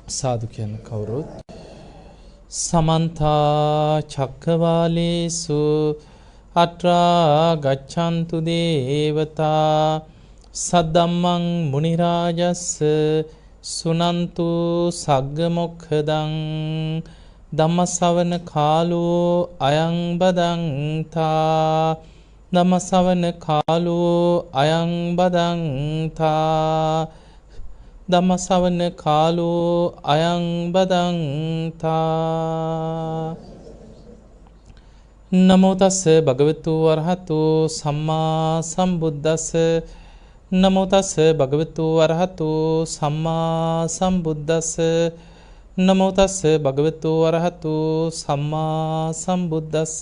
සාදු කියන කවුරුත් සමන්තා චක්කවාලේසු අත්‍රා ගච්ඡන්තු දේවතා සද්දම්මං මුනි රාජස්ස සුනන්තු සග්ග මොක්ඛදං ධම්මසවන කාලෝ අයං බදන්තා ධම්මසවන කාලෝ අයං බදන්තා ධම්මසවන කාලෝ අයං බදන්තා නමෝ තස්ස භගවතු වරහතු සම්මා සම්බුද්දස්ස නමෝ තස්ස භගවතු වරහතු සම්මා සම්බුද්දස්ස නමෝ තස්ස භගවතු වරහතු සම්මා සම්බුද්දස්ස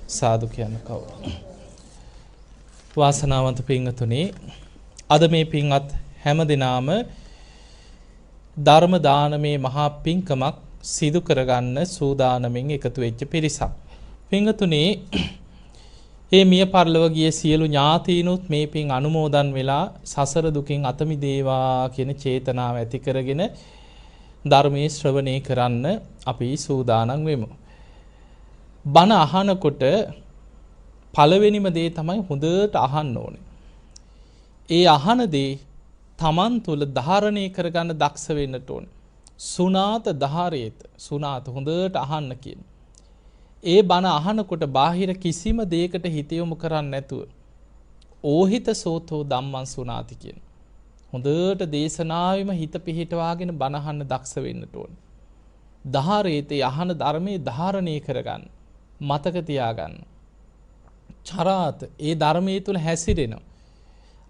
සාදු කියන කවුරු වාසනාවන්ත පින්වතුනි අද මේ පින්වත් හැම දිනාම ධර්ම දානමේ මහා පින්කමක් සිදු කරගන්න සූදානමින් එකතු වෙච්ච පිරිසක්. පින්වතුනි, මේ මිය පරලොව ගිය සියලු ඥාතීනුත් මේ පින් අනුමෝදන් වෙලා සසර දුකින් අත මිදේවා කියන චේතනාව ඇති කරගෙන ධර්මයේ ශ්‍රවණය කරන්න අපි සූදානම් වෙමු. බණ අහනකොට පළවෙනිම දේ තමයි හොඳට අහන්න ඕනේ. ඒ අහන දේ තමන් තුළ ධාරණය කරගන්න දක්ෂ වෙන්නට ඕන. සුනාත ධාරේත. සුනාත හොඳට අහන්න කියන. ඒ බණ අහනකොට බාහිර කිසිම දෙයකට හිත යොමු කරන්නේ නැතුව ඕහිත සෝතෝ ධම්මං සුනාති කියන. හොඳට දේශනාවෙම හිත පිහිටවාගෙන බණ අහන්න දක්ෂ වෙන්නට ඕන. ධාරේත අහන ධර්මයේ ධාරණය කරගන්න. මතක තියාගන්න. චරාත ඒ ධර්මයේ තුල හැසිරෙනවා.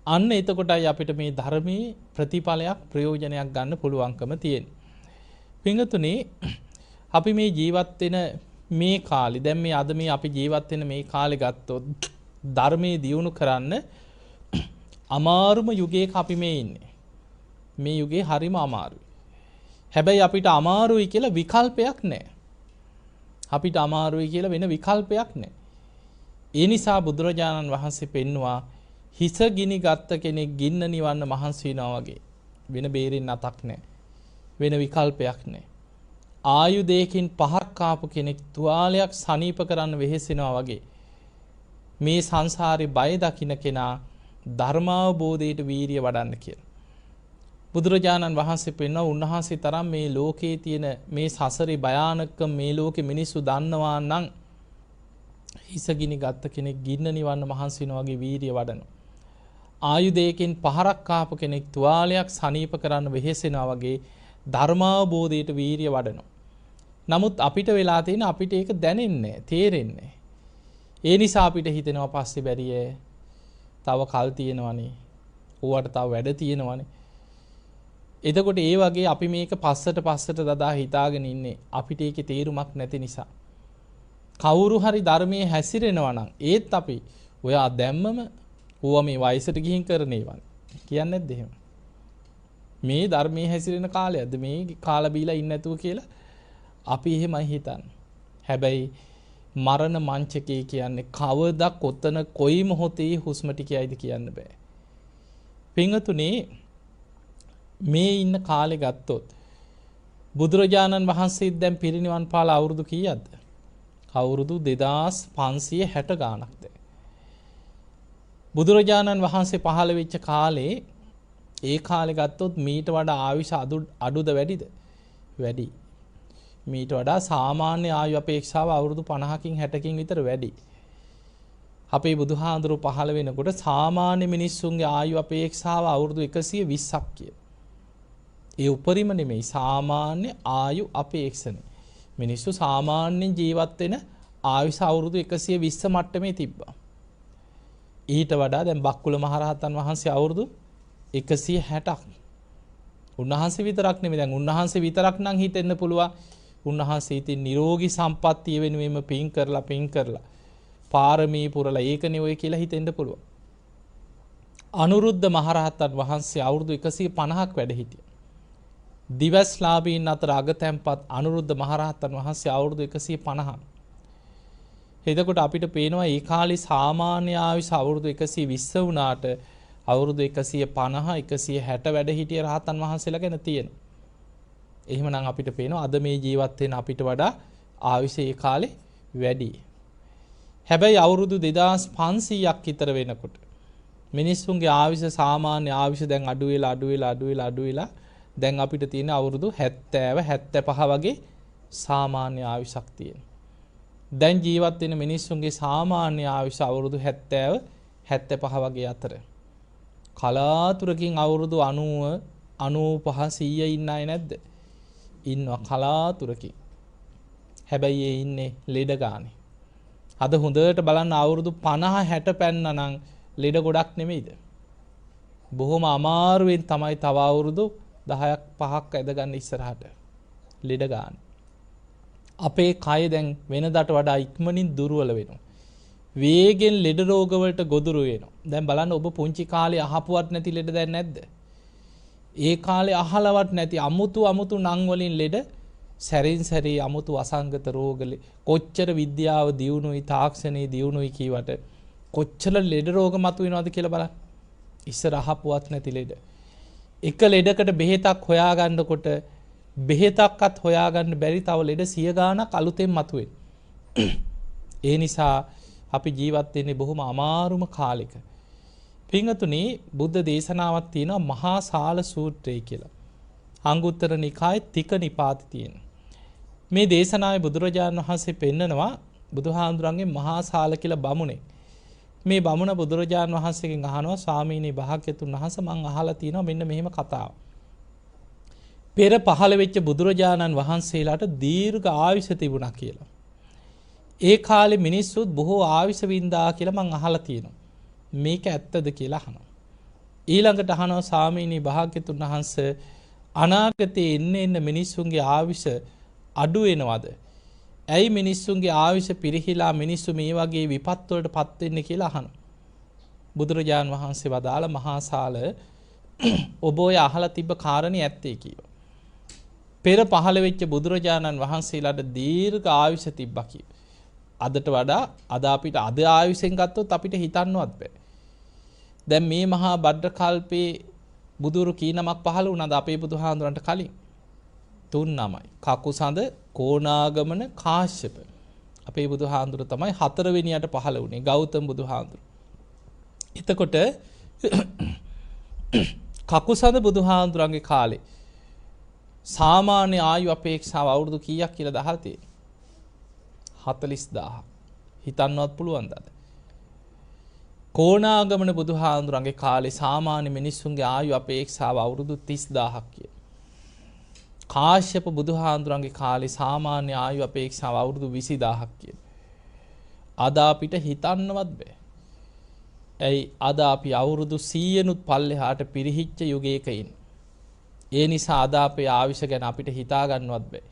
අන්න එතකොටයි අපිට මේ ධර්මයේ ප්‍රතිඵලයක් ප්‍රයෝජනයක් ගන්න පුළුවන්කම තියෙන්නේ. පින්වතුනි, අපි මේ ජීවත් වෙන මේ කාලේ දැන් මේ අද මේ අපි ජීවත් වෙන මේ කාලේ ගත්තොත් ධර්මයේ දියුණු කරන්න අමාරුම යුගයක අපි මේ ඉන්නේ. මේ යුගයේ හරිම අමාරුයි. හැබැයි අපිට අමාරුයි කියලා විකල්පයක් නැහැ. අපිට අමාරුයි කියලා වෙන විකල්පයක් නැහැ. ඒ නිසා බුදුරජාණන් වහන්සේ පෙන්නවා හිස ගිනි ගත්ත කෙනෙක් ගින්න නිවන්න මහන්සි වෙනවා වගේ. වෙන බේරෙන්න අතක් නැහැ. වෙන විකල්පයක් නැහැ. ආයුධයකින් පහක් කාපු කෙනෙක් තුවාලයක් සනීප කරන්න වෙහෙසෙනවා වගේ. මේ සංසාරේ බය දකින්න කෙනා ධර්මාවබෝධයට වීරිය වඩන්න කියලා. බුදුරජාණන් වහන්සේ පෙන්වන උන්වහන්සේ තරම් මේ ලෝකේ තියෙන මේ සසරේ භයානකම මේ ලෝකේ මිනිස්සු දන්නවා නම් හිස ගිනි ගත්ත කෙනෙක් ගින්න නිවන්න මහන්සි වෙනවා වගේ වීරිය වඩනවා. ආයුධයකින් පහරක් කාපු කෙනෙක් තුවාලයක් සනීප කරන්න වෙහෙසෙනවා වගේ ධර්මාවබෝධයට වීරිය වඩනවා. නමුත් අපිට වෙලා තියෙන අපිට ඒක දැනෙන්නේ තේරෙන්නේ. ඒ නිසා අපිට හිතෙනවා පස්සේ බැරියේ තව කල් තියෙනවනේ. ඕවට තව වැඩ තියෙනවනේ. එතකොට ඒ වගේ අපි මේක පස්සට දදා හිතාගෙන ඉන්නේ අපිට ඒකේ තේරුමක් නැති නිසා. කවුරු හරි ධර්මයේ හැසිරෙනවා නම් ඒත් අපි ඔයා දැම්මම ඌව මේ වයසට ගිහින් කරන ඒවා කියන්නේ නැද්ද එහෙම? මේ ධර්මයේ හැසිරෙන කාලයක්ද මේ කාලා බීලා ඉන්නේ නැතුව කියලා අපි එහෙමයි හිතන්නේ. හැබැයි මරණ මංචකේ කියන්නේ කවදා කොතන කොයි මොහොතේ හුස්ම ටිකයිද කියන්න බෑ. පින්වතුනි, මේ ඉන්න කාලේ ගත්තොත් බුදුරජාණන් වහන්සේ දැන් පිරිනිවන් පාලා අවුරුදු කීයක්ද? අවුරුදු 2560 ගාණක්ද. බුදුරජාණන් වහන්සේ පහළ වෙච්ච කාලේ ඒ කාලේ ගත්තොත් මීට වඩා ආයුෂ අඩුද වැඩිද? වැඩි. මීට වඩා සාමාන්‍ය ආයු අපේක්ෂාව අවුරුදු 50කින් 60කින් විතර වැඩි. අපේ බුදුහාඳුරු පහළ වෙනකොට සාමාන්‍ය මිනිස්සුන්ගේ ආයු අපේක්ෂාව අවුරුදු 120ක් කිය. ඒ උපරිම නෙමෙයි සාමාන්‍ය ආයු අපේක්ෂණය. මිනිස්සු සාමාන්‍යයෙන් ජීවත් වෙන ආයුෂ අවුරුදු 120 මට්ටමේ තිබ්බා. ඊට වඩා දැන් බක්කුල මහරහතන් වහන්සේ අවුරුදු 160ක්. උන්වහන්සේ විතරක් නෙමෙයි දැන් උන්වහන්සේ විතරක් නම් හිතෙන්න පුළුවන්. උන්වහන්සේ ඉතින් නිරෝගී සම්පත්තිය වෙනුවෙන්ම පින් කරලා පාරමී පුරලා ඒකනේ ඔය කියලා හිතෙන්න පුළුවන්. අනුරුද්ධ මහරහතන් වහන්සේ අවුරුදු 150ක් වැඩ හිටියා. දිවස්ලාභීන් අතර අගතැන්පත් අනුරුද්ධ මහරහතන් වහන්සේ අවුරුදු 150ක්. එතකොට අපිට පේනවා ඒ කාලේ සාමාන්‍ය ආයුෂ අවුරුදු 120 වුණාට අවුරුදු 150 160 වැඩ හිටිය රහතන් වහන්සේලා ගැන තියෙනවා. එහෙමනම් අපිට පේනවා අද මේ ජීවත් වෙන අපිට වඩා ආයුෂ ඒ කාලේ වැඩි. හැබැයි අවුරුදු 2500ක් විතර වෙනකොට මිනිස්සුන්ගේ ආයුෂ සාමාන්‍ය ආයුෂ දැන් අඩු වෙලා දැන් අපිට තියෙන අවුරුදු 70 75 වගේ සාමාන්‍ය ආයුෂක් තියෙනවා. දැන් ජීවත් වෙන මිනිස්සුන්ගේ සාමාන්‍ය ආයුෂ අවුරුදු 70 75 වගේ අතර. කලාතුරකින් අවුරුදු 90 95 100 ඉන්න අය නැද්ද? ඉන්නවා කලාතුරකින්. හැබැයි ඒ ඉන්නේ ලෙඩ ගානේ. අද හොඳට බලන්න අවුරුදු 50 60 පැන්න නම් ලෙඩ ගොඩක් නෙමෙයිද? බොහොම අමාරුවෙන් තමයි තව අවුරුදු 10ක් 5ක් ඇදගන්න ඉස්සරහට ලෙඩ ගන්න. අපේ කය දැන් වෙනදාට වඩා ඉක්මනින් දුර්වල වෙනවා. වේගෙන් ලෙඩ රෝග වලට ගොදුරු වෙනවා. දැන් බලන්න ඔබ පුංචි කාලේ අහපුවත් නැති ලෙඩ දැන් නැද්ද? ඒ කාලේ අහලවත් නැති අමුතු නම් වලින් ලෙඩ සැරින් සැරේ අමුතු අසංගත රෝගල කොච්චර විද්‍යාව දියුණුයි තාක්ෂණයේ දියුණුයි කීවට කොච්චර ලෙඩ රෝග මතුවෙනවද කියලා බලන්න. ඉස්සර අහපුවත් නැති ලෙඩ. එක ලෙඩකට බෙහෙතක් හොයාගන්නකොට බෙහෙතක්වත් හොයාගන්න බැරි තව ලෙඩ 100 ගාණක් අලුතෙන් මතුවෙන. ඒ නිසා අපි ජීවත් වෙන්නේ බොහොම අමාරුම කාලෙක. පින්වතුනි බුද්ධ දේශනාවක් තියෙනවා මහා සාල සූත්‍රය කියලා. අංගුත්තර නිකායේ තික නිපාතේ තියෙන. මේ දේශනාවේ බුදුරජාණන් වහන්සේ පෙන්නනවා බුදුහාඳුරන්ගේ මහා සාල කියලා බමුණේ. මේ බමුණ බුදුරජාණන් වහන්සේගෙන් අහනවා ස්වාමීනි භාග්‍යතුන් වහන්සේ මං අහලා තියෙනවා මෙන්න මෙහෙම කතාවක්. පෙර පහළ වෙච්ච බුදුරජාණන් වහන්සේලාට දීර්ඝ ආයුෂ තිබුණා කියලා. ඒ කාලේ මිනිස්සුත් බොහෝ ආයුෂ වින්දා කියලා මං අහලා තියෙනවා. මේක ඇත්තද කියලා අහනවා. ඊළඟට අහනවා ස්වාමීනි භාග්‍යතුන් වහන්සේ අනාගතයේ එන්න මිනිස්සුන්ගේ ආයුෂ අඩු වෙනවද? ඇයි මිනිස්සුන්ගේ ආයුෂ පිරිහිලා මිනිස්සු මේ වගේ විපත් වලට පත් වෙන්නේ කියලා අහනවා. බුදුරජාන් වහන්සේ වදාළ මහා සාල ඔබ ඔය අහලා තිබ්බ කාරණේ ඇත්තේ කිව්වා. පෙර පහළ වෙච්ච බුදුරජාණන් වහන්සේලාට දීර්ඝ ආයුෂ තිබ්බා කිව්වා. අදට වඩා අද අපිට අද ආයුෂෙන් ගත්තොත් අපිට හිතන්නවත් බෑ. දැන් මේ මහා බද්ද කල්පේ බුදුරු කී නමක් පහළ වුණාද අපේ බුදුහාඳුරන්ට කලින්? 3 නමයි. කකුසඳ, කෝණාගමන, කාශ්‍යප. අපේ බුදුහාඳුර තමයි 4 වෙනියට පහළ වුණේ ගෞතම බුදුහාඳුර. එතකොට කකුසඳ බුදුහාඳුරන්ගේ කාලේ සාමාන්‍ය ආයු අපේක්ෂාව අවුරුදු කීයක් කියලා දහලා තියෙන්නේ? 40000. හිතන්නවත් පුළුවන්ද අද? කෝණාගමන බුදුහාඳුරන්ගේ කාලේ සාමාන්‍ය මිනිස්සුන්ගේ ආයු අපේක්ෂාව අවුරුදු 30000ක් කියලා. කාශ්‍යප බුදුහාඳුරන්ගේ කාලේ සාමාන්‍ය ආයු අපේක්ෂාව අවුරුදු 20000ක් කියලා. අද අපිට හිතන්නවත් බෑ. ඇයි අද අපි අවුරුදු 100නුත් පල්ලෙහාට පිරිහිච්ච යුගයක ඉන්නේ. ඒ නිසා අද අපේ ආයුෂ ගැන අපිට හිතා ගන්නවත් බෑ.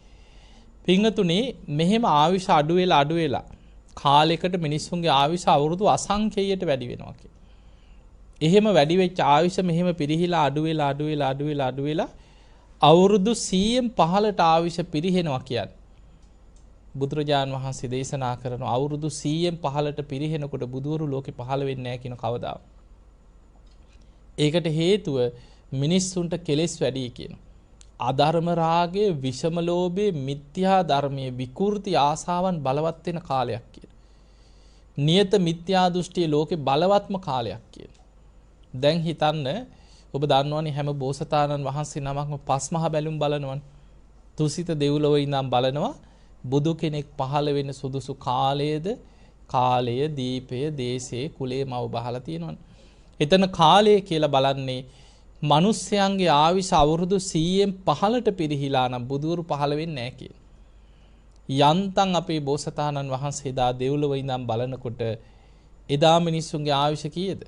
පින්වතුනි මෙහෙම ආයුෂ අඩු වෙලා කාලයකට මිනිස්සුන්ගේ ආයුෂ අවුරුදු අසංඛ්‍යයට වැඩි වෙනවා කියලා. එහෙම වැඩි වෙච්ච ආයුෂ මෙහෙම පිරිහිලා අඩු වෙලා අවුරුදු 100න් පහළට ආයුෂ පිරිහෙනවා කියන්නේ. බුදුරජාන් වහන්සේ දේශනා කරන අවුරුදු 100න් පහළට පිරිහෙනකොට බුදුවරු ලෝකෙ පහළ වෙන්නේ නැහැ කියන කවදාවත්. ඒකට හේතුව මිනිස්සුන්ට කෙලෙස් වැඩි කියන. අධර්ම රාගයේ, විෂම ලෝභයේ, මිත්‍යා ධර්මයේ, විකෘති ආසාවන් බලවත් වෙන කාලයක් කියන. නියත මිත්‍යා දෘෂ්ටියේ ලෝකේ බලවත්ම කාලයක් කියන. දැන් හිතන්න ඔබ දන්නවනේ හැම බෝසතාණන් වහන්සේ නමක්ම පස්මහ බැලුම් බලනවනේ. තුසිත දෙව්ලොව ඉඳන් බලනවා බුදු කෙනෙක් පහළ වෙන සුදුසු කාලයේද කාලය, දීපය, දේශේ, කුලේ මව බහලා තියෙනවනේ. එතන කාලය කියලා බලන්නේ මිනිස්යන්ගේ ආයුෂ අවුරුදු 100න් පහළට පිරිහිලා නම් බුදුවරු පහළ වෙන්නේ නැහැ කියන. යන්තම් අපේ බෝසතාණන් වහන්සේ දා දෙව්ලොව ඉඳන් බලනකොට එදා මිනිස්සුන්ගේ ආයුෂ කීයද?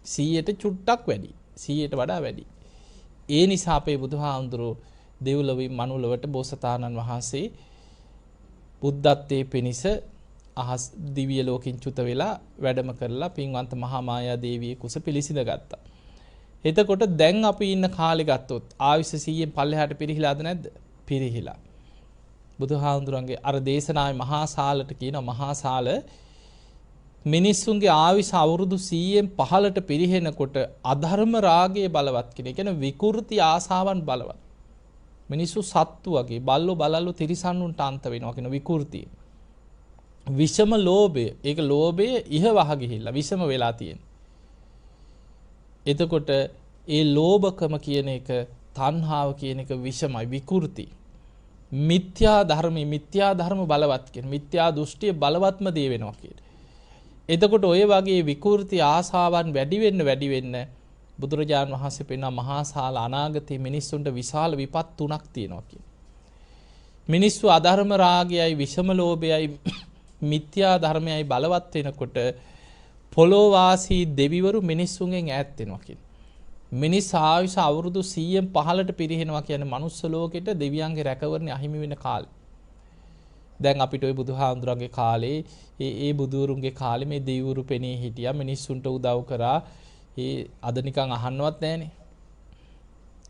100ට චුට්ටක් වැඩි. 100ට වඩා වැඩි. ඒ නිසා අපේ බුදුහාමුදුරුවෝ දෙව්ලොවින් මනුලොවට බෝසතාණන් වහන්සේ බුද්ධත්වයේ පිණිස අහස් දිව්‍ය ලෝකෙන් චුත වෙලා වැඩම කරලා පින්වන්ත මහා මායා දේවිය කුස පිළිසිඳ ගත්තා. එතකොට දැන් අපි ඉන්න කාලේ ගත්තොත් ආයුෂ 100න් පල්ලෙහාට පිරිහිලාද නැද්ද? පිරිහිලා. බුදුහාමුදුරන්ගේ අර දේශනාවේ මහා සාලට කියනවා මහා සාල මිනිස්සුන්ගේ ආයුෂ අවුරුදු 100න් පහළට පිරිහෙනකොට අධර්ම රාගයේ බලවත් කියන. ඒ කියන්නේ විකෘති ආසාවන් බලවත්. මිනිස්සු සත්තු වගේ බල්ලෝ බලල්ලෝ තිරිසන්නුන්ට අන්ත වෙනවා කියන විකෘතිය. විෂම ලෝභය. ඒක ලෝභය ඉහවහ ගිහිල්ලා විෂම වෙලා තියෙන. එතකොට ඒ ලෝභකම කියන එක තණ්හාව කියන එක විෂමයි විකෘති. මිත්‍යා ධර්ම බලවත් කියන මිත්‍යා දෘෂ්ටිය බලවත්ම දේ වෙනවා කියන. එතකොට ඔය වගේ විකෘති ආසාවන් වැඩි වෙන්න බුදුරජාණන් වහන්සේ පෙන්වන මහා සාල අනාගතයේ මිනිස්සුන්ට විශාල විපත් තුනක් තියෙනවා කියන. මිනිස්සු අධර්ම රාගයයි විෂම ලෝභයයි මිත්‍යා ධර්මයයි බලවත් වෙනකොට පොළොවාසී දෙවිවරු මිනිස්සුන්ගෙන් ඈත් වෙනවා කියන. මිනිස් ආයුෂ අවුරුදු 100න් 15ට පිරිහෙනවා කියන්නේ මනුස්ස ලෝකෙට දෙවියන්ගේ රැකවරණ අහිමි වෙන කාලේ. දැන් අපිට ওই බුදුහාඳුරන්ගේ කාලේ ඒ බුදුරුන්ගේ කාලේ මේ දෙවිවරු පෙනී හිටියා මිනිස්සුන්ට උදව් කරා. අද නිකන් අහන්නවත් නැහනේ.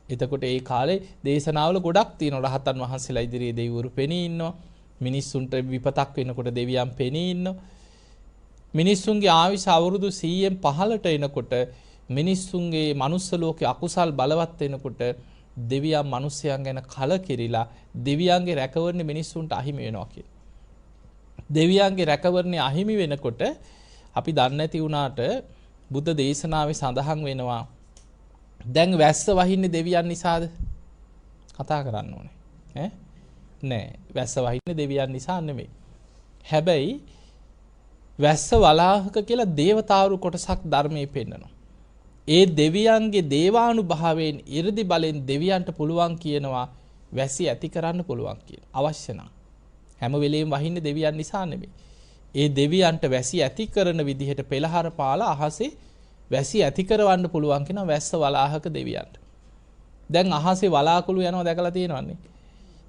එතකොට ඒ කාලේ දේශනාවල ගොඩක් තියෙනවා රහතන් වහන්සේලා ඉදිරියේ දෙවිවරු පෙනී ඉන්නවා. මිනිස්සුන්ට විපතක් වෙනකොට දෙවියන් පෙනී ඉන්නවා. මිනිස්සුන්ගේ ආයුෂ අවුරුදු 100න් 15ට එනකොට මිනිස්සුන්ගේ මනුස්ස ලෝකේ අකුසල් බලවත් වෙනකොට දෙවියන් මිනිසයන් ගැන කලකිරිලා දෙවියන්ගේ රැකවරණ මිනිස්සුන්ට අහිමි වෙනවා කියන. දෙවියන්ගේ රැකවරණ අහිමි වෙනකොට අපි දන්නේ නැති වුණාට බුද්ධ දේශනාවේ සඳහන් වෙනවා දැන් වැස්ස වහින්නේ දෙවියන් නිසාද? කතා කරන්න ඕනේ. නෑ වැස්ස වහින්නේ දෙවියන් නිසා නෙමෙයි. හැබැයි වැස්ස වලාහක කියලා දේවතාවරු කොටසක් ධර්මයේ පෙන්නනවා. ඒ දෙවියන්ගේ දේවානුභාවයෙන් 이르දි බලෙන් දෙවියන්ට පුළුවන් කියනවා වැසි ඇති කරන්න පුළුවන් කියන. අවශ්‍ය නම් හැම වෙලෙම වහින්නේ දෙවියන් නිසා නෙමෙයි. ඒ දෙවියන්ට වැසි ඇති කරන විදිහට පෙළහර පාලා අහසේ වැසි ඇති කරවන්න පුළුවන් කියන වැස්ස වලාහක දෙවියන්ට. දැන් අහසේ වලාකුළු යනවා දැකලා තියෙනවන්නේ.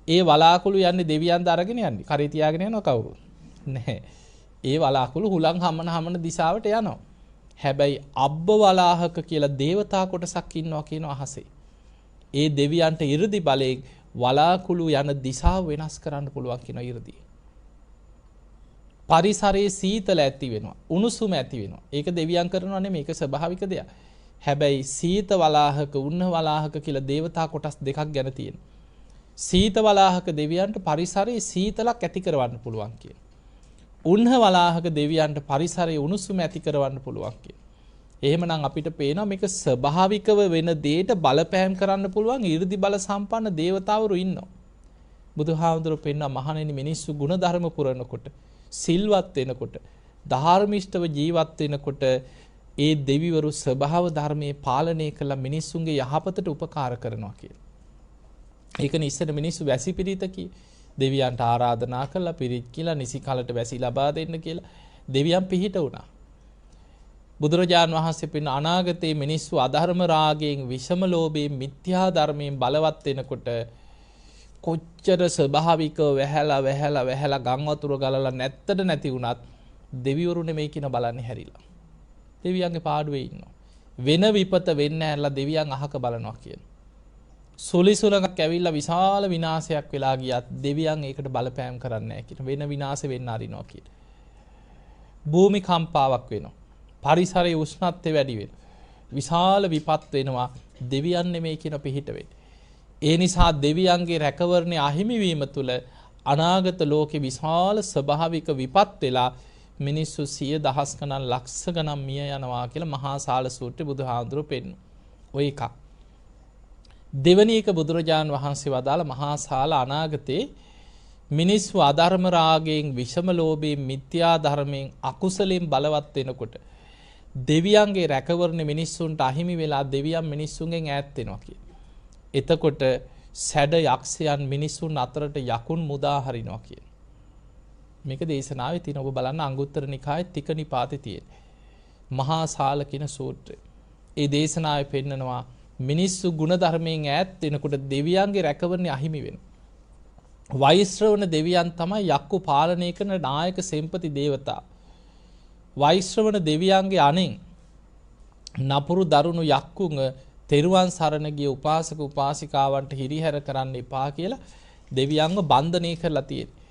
ඒ වලාකුළු යන්නේ දෙවියන්ද අරගෙන යන්නේ. කරේ තියාගෙන යනවා කවුරුත් නැහැ. ඒ වලාකුළු හුලං හමන දිශාවට යනවා. හැබැයි අබ්බ වලාහක කියලා දේවතා කොටසක් ඉන්නවා කියන අහසේ. ඒ දෙවියන්ට 이르දි බලයෙන් වලාකුළු යන දිශාව වෙනස් කරන්න පුළුවන් කියන 이르දි. පරිසරයේ සීතල ඇති වෙනවා, උණුසුම ඇති වෙනවා. ඒක දෙවියන් කරනවා නෙමෙයි, ඒක ස්වභාවික දෙයක්. හැබැයි සීත වලාහක, උණ්ණ වලාහක කියලා දේවතා කොටස් දෙකක් ගැන තියෙනවා. සීත වලාහක දෙවියන්ට පරිසරයේ සීතලක් ඇති කරවන්න පුළුවන් කියන. උණ්ණ වලාහක දෙවියන්ට පරිසරයේ උණුසුම ඇති කරවන්න පුළුවන් කියන. එහෙමනම් අපිට පේනවා මේක ස්වභාවිකව වෙන දෙයට බලපෑම් කරන්න පුළුවන් 이르දි බල සම්පන්න දේවතාවරු ඉන්නවා. බුදුහාමුදුරුවෝ පෙන්නා මහණෙනි මිනිස්සු ගුණ ධර්ම පුරනකොට, සිල්වත් වෙනකොට, ධාර්මිෂ්ඨව ජීවත් වෙනකොට ඒ දෙවිවරු ස්වභාව ධර්මයේ පාලනය කළ මිනිස්සුන්ගේ යහපතට උපකාර කරනවා කියලා. ඒකනේ ඉස්සර මිනිස්සු වැසි පිරිත කී දෙවියන්ට ආරාධනා කළා පිරිත් කියලා නිසි කලට වැසි ලබා දෙන්න කියලා දෙවියන් පිහිට වුණා. බුදුරජාන් වහන්සේ පින්න අනාගතයේ මිනිස්සු අධර්ම රාගයෙන්, විෂම ලෝභයෙන්, මිත්‍යා ධර්මයෙන් බලවත් වෙනකොට කොච්චර ස්වභාවිකව වැහැලා ගම් වතුර ගලලා නැත්තට නැති වුණත් දෙවිවරු නෙමෙයි කියන බලන්නේ හැරිලා. දෙවියන්ගේ පාඩුවේ ඉන්නවා. වෙන විපත වෙන්න ඇරලා දෙවියන් අහක බලනවා කියන. සුලිසුලක් ඇවිල්ලා විශාල විනාශයක් වෙලා ගියත් දෙවියන් ඒකට බලපෑම් කරන්නේ නැහැ කියන. වෙන විනාශ වෙන්න අරිනවා කියන. භූමි කම්පාවක් වෙනවා. පරිසරයේ උෂ්ණත්වය වැඩි වෙනවා. විශාල විපත් වෙනවා. දෙවියන් නෙමෙයි කියන පිහිට වෙන්නේ. ඒ නිසා දෙවියන්ගේ රැකවරණය අහිමි වීම තුළ අනාගත ලෝකේ විශාල ස්වභාවික විපත් වෙලා මිනිස්සු 100,000 ගණන් ලක්ෂ ගණන් මිය යනවා කියලා මහා සාල සූත්‍රයේ බුදුහාඳුරු පෙන්නු. ඔය එකක්. දෙවැනි එක බුදුරජාන් වහන්සේ වදාළ මහා සාල අනාගතේ මිනිස්සු අධර්ම රාගයෙන්, විෂම ලෝභයෙන්, මිත්‍යා ධර්මයෙන්, අකුසලයෙන් බලවත් වෙනකොට දෙවියන්ගේ රැකවරණ මිනිස්සුන්ට අහිමි වෙලා දෙවියන් මිනිස්සුන්ගෙන් ඈත් වෙනවා කියන. එතකොට සැඩ යක්ෂයන් මිනිසුන් අතරට යකුන් මුදා හරිනවා කියන. මේක දේශනාවේ තියෙන ඔබ බලන්න අංගුත්තර නිකායේ තික නිපාතේ තියෙන. මහා සාල කියන සූත්‍රය. ඒ දේශනාවේ පෙන්නනවා මිනිස්සු ගුණ ධර්මයෙන් ඈත් වෙනකොට දෙවියන්ගේ රැකවරණ අහිමි වෙනවා. වෛශ්‍රවණ දෙවියන් තමයි යක්කු පාලනය කරන නායක සෙන්පති දේවතා. වෛශ්‍රවණ දෙවියන්ගේ අනෙන් නපුරු දරුණු යක්කුන් තෙරුවන් සරණ ගිය උපාසක උපාසිකාවන්ට හිරිහැර කරන්න එපා කියලා දෙවියන්ව බන්ධනය කරලා තියෙනවා.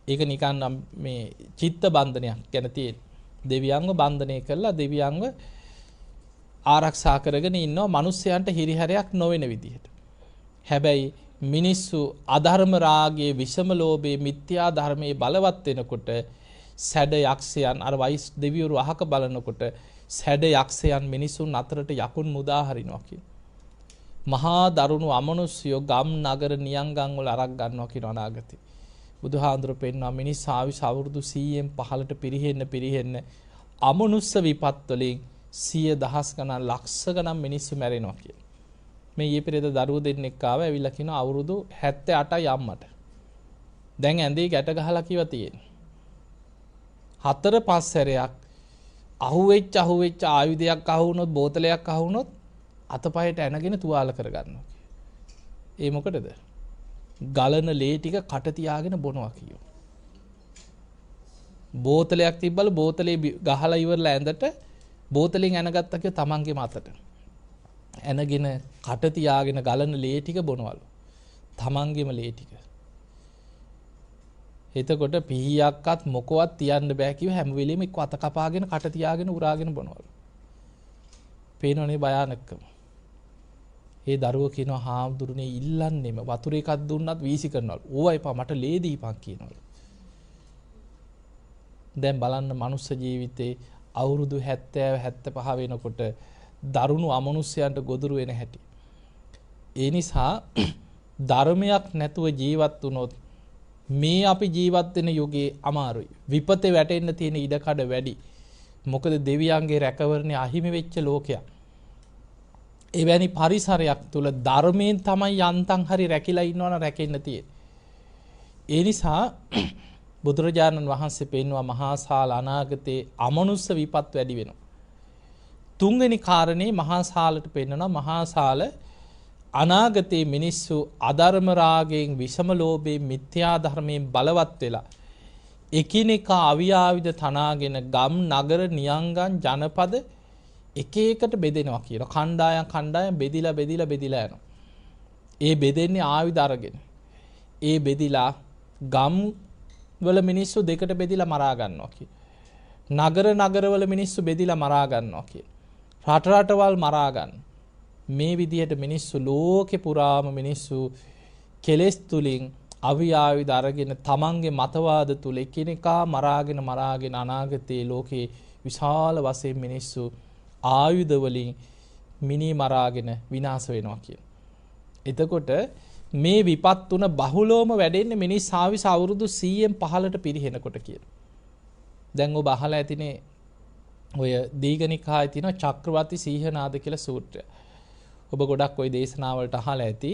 ඒක නිකන් මේ චිත්ත බන්ධනයක් ගැන තියෙන. දෙවියන්ව බන්ධනය කරලා දෙවියන්ව ආරක්ෂා කරගෙන ඉන්නවා මිනිස්යන්ට හිරිහැරයක් නොවන විදිහට. හැබැයි මිනිස්සු අධර්ම රාගයේ විෂම ලෝභයේ මිත්‍යා ධර්මයේ බලවත් වෙනකොට සැඩ යක්ෂයන් අර වයිස් දෙවිවරු අහක බලනකොට සැඩ යක්ෂයන් මිනිසුන් අතරට යකුන් මුදා හරිනවා කියන. මහා දරුණු අමනුෂ්‍යෝ ගම් නගර නියංගන් වල අරක් ගන්නවා කියන අනාගතේ. බුදුහාඳුර පෙන්වා මිනිස් ආයුෂ අවුරුදු 100න් 15ට පිරිහෙන්න අමනුෂ්‍ය විපත් වලින් 100 දහස් ගණන් ලක්ෂ ගණන් මිනිස්සු මැරෙනවා කියලා. මේ ඊයේ පෙරේද දරුවෝ දෙන්නෙක් ආවා ඇවිල්ලා කියනවා අවුරුදු 78යි අම්මට. දැන් ඇඳේ ගැට ගහලා කිව්වා තියෙන්නේ. 4-5 සැරයක් අහුවෙච්ච ආයුධයක් අහු වුණොත් බෝතලයක් අහු වුණොත් අතපයට ඇනගෙන තුවාල කරගන්නවා. ඒ මොකටද? ගලන ලේ ටික කට තියාගෙන බොනවා කියෝ. බෝතලයක් තිබ්බල බෝතලේ ගහලා ඉවරලා ඇඳට බෝතලෙන් ඇනගත්තා කියෝ තමන්ගේ මතට. ඇනගෙන කට තියාගෙන ගලන ලේ ටික බොනවලු. තමන්ගේම ලේ ටික. එතකොට පිහියක්වත් මොකවත් තියන්න බෑ කිව්ව හැම වෙලෙම එක්ක අත කපාගෙන කට තියාගෙන උරාගෙන බොනවලු. පේනවනේ භයානකම. ඒ දරුවෝ කියනවා හාමුදුරනේ ඉල්ලන්නෙම වතුර එකක් දුන්නත් වීසි කරනවලු. ඕවා එපා මට ලේ දීපන් කියනවලු. දැන් බලන්න මනුස්ස ජීවිතේ අවුරුදු 70 75 වෙනකොට දරුණු අමනුෂ්‍යයන්ට ගොදුරු වෙන හැටි. ඒ නිසා ධර්මයක් නැතුව ජීවත් වුණොත් මේ අපි ජීවත් වෙන යුගයේ අමාරුයි. විපතේ වැටෙන්න තියෙන ඉඩකඩ වැඩි. මොකද දෙවියන්ගේ රැකවරණය අහිමි වෙච්ච ලෝකයක්. එවැනි පරිසරයක් තුල ධර්මයෙන් තමයි යන්තම් හරි රැකිලා ඉන්නවනම් රැකෙන්න තියෙන්නේ. ඒ නිසා බුදුරජාණන් වහන්සේ පෙන්වුවා මහා සාල අනාගතේ අමනුෂ්‍ය විපත් වැඩි වෙනවා. තුන්වෙනි කාරණේ මහා සාලට පෙන්වනවා මහා සාල අනාගතේ මිනිස්සු අධර්ම රාගයෙන් විෂම ලෝභයෙන් මිත්‍යා ධර්මයෙන් බලවත් වෙලා එකිනෙකා අවියාවිද තනාගෙන ගම් නගර නියංගන් ජනපද එක එකට බෙදෙනවා කියලා. කණ්ඩායම් බෙදිලා යනවා. ඒ බෙදෙන්නේ ආයුධ අරගෙන. ඒ බෙදිලා ගම් වල මිනිස්සු දෙකට බෙදිලා මරා ගන්නවා කියලා. නගර වල මිනිස්සු බෙදිලා මරා ගන්නවා කියලා. රටවල් මරා ගන්න. මේ විදිහට මිනිස්සු ලෝකේ පුරාම මිනිස්සු කෙලෙස් තුලින් අවියාවිද අරගෙන තමන්ගේ මතවාද තුල එකිනෙකා මරාගෙන අනාගතයේ ලෝකේ විශාල වශයෙන් මිනිස්සු ආයුධ වලින් මිනි මරාගෙන විනාශ වෙනවා කියන. එතකොට මේ විපත් තුන බහුලවම වැඩෙන්නේ මිනිස් ආවිස අවුරුදු 100න් 15ට පිරිහෙනකොට කියන. දැන් ඔබ අහලා ඇතිනේ ඔය දීඝනිකායේ තියෙන චක්‍රවර්ති සීහනාද කියලා සූත්‍රය. ඔබ ගොඩක් ওই දේශනාවලට අහලා ඇති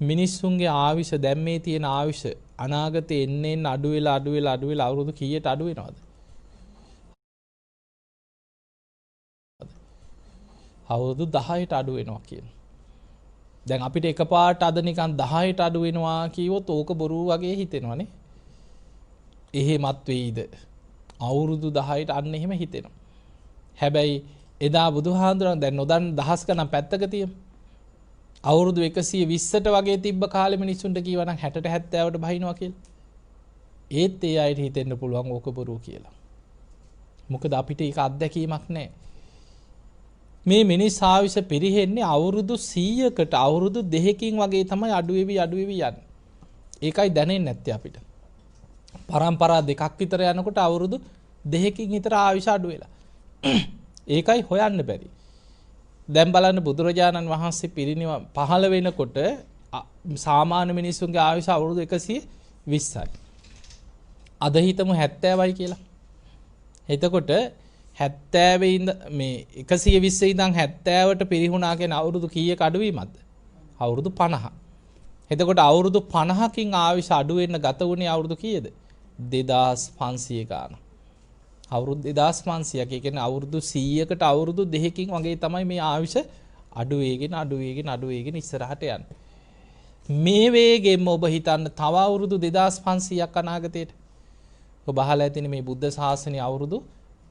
මිනිස්සුන්ගේ ආවිෂ දැන් මේ තියෙන ආවිෂ අනාගතේ එන්න අඩු වෙලා අවුරුදු කීයට අඩු වෙනවද? අවුරුදු 10ට අඩු වෙනවා කියන. දැන් අපිට එකපාරට අද නිකන් 10ට අඩු වෙනවා කිව්වොත් ඕක බොරු වගේ හිතෙනවනේ. එහෙමත් වෙයිද? අවුරුදු 10ට අන්න එහෙම හිතෙනවා. හැබැයි එදා බුදුහාඳුරන් දැන් නොදන්න දහස් ගණන් පැත්තක තියමු. අවුරුදු 120ට වගේ තිබ්බ කාලෙ මිනිස්සුන්ට කියවනම් 60ට 70ට බහිනවා කියලා. ඒත් ඒ අයට හිතෙන්න පුළුවන් ඕක බොරු කියලා. මොකද අපිට ඒක අත්දැකීමක් නැහැ. මේ මිනිස් ආවිෂ පිරිහෙන්නේ අවුරුදු 100කට අවුරුදු 2කින් වගේ තමයි අඩු වෙවි යන්නේ. ඒකයි දැනෙන්නේ නැත්තේ අපිට. පරම්පරා දෙකක් විතර යනකොට අවුරුදු 2කින් විතර ආවිෂ අඩු වෙලා. ඒකයි හොයන්න බැරි. දැන් බලන්න බුදුරජාණන් වහන්සේ පිරිනිවන් පහළ වෙනකොට සාමාන්‍ය මිනිස්සුන්ගේ ආයුෂ අවුරුදු 120යි. අද හිතමු 70යි කියලා. එතකොට 70 ඉඳ මේ 120 ඉඳන් 70ට පිරිහුණා කියන අවුරුදු කීයක අඩුවීමක්ද? අවුරුදු 50. එතකොට අවුරුදු 50කින් ආයුෂ අඩු වෙන්න ගත වුණේ අවුරුදු කීයද? 2500 ගාන. අවුරුදු 2500ක කියන්නේ අවුරුදු 100කට අවුරුදු 2කින් වගේ තමයි මේ ආයුෂ අඩු වේගෙන ඉස්සරහට යන්නේ. මේ වේගෙම ඔබ හිතන්න තව අවුරුදු 2500ක් අනාගතයට ඔබ අහලා ඇතිනේ මේ බුද්ධ ශාසනය අවුරුදු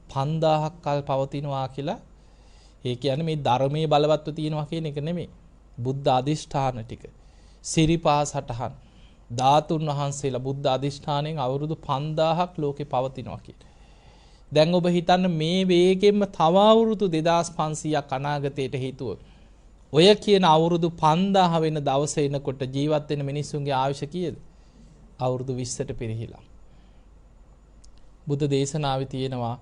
5000ක් කල් පවතිනවා කියලා. ඒ කියන්නේ මේ ධර්මයේ බලවත්ව තියෙනවා කියන එක නෙමෙයි. බුද්ධ අධිෂ්ඨාන ටික. සිරිපා සටහන් ධාතුන් වහන්සේලා බුද්ධ අධිෂ්ඨානයෙන් අවුරුදු 5000ක් ලෝකේ පවතිනවා කියලා. දැන් ඔබ හිතන්න මේ වේගෙම තව අවුරුදු 2500ක් අනාගතයට හිතුවොත් ඔය කියන අවුරුදු 5000 වෙන දවසේ එනකොට ජීවත් වෙන මිනිස්සුන්ගේ ආයුෂ කීයද? අවුරුදු 20ට පිරිහිලා. බුද්ධ දේශනාවේ තියෙනවා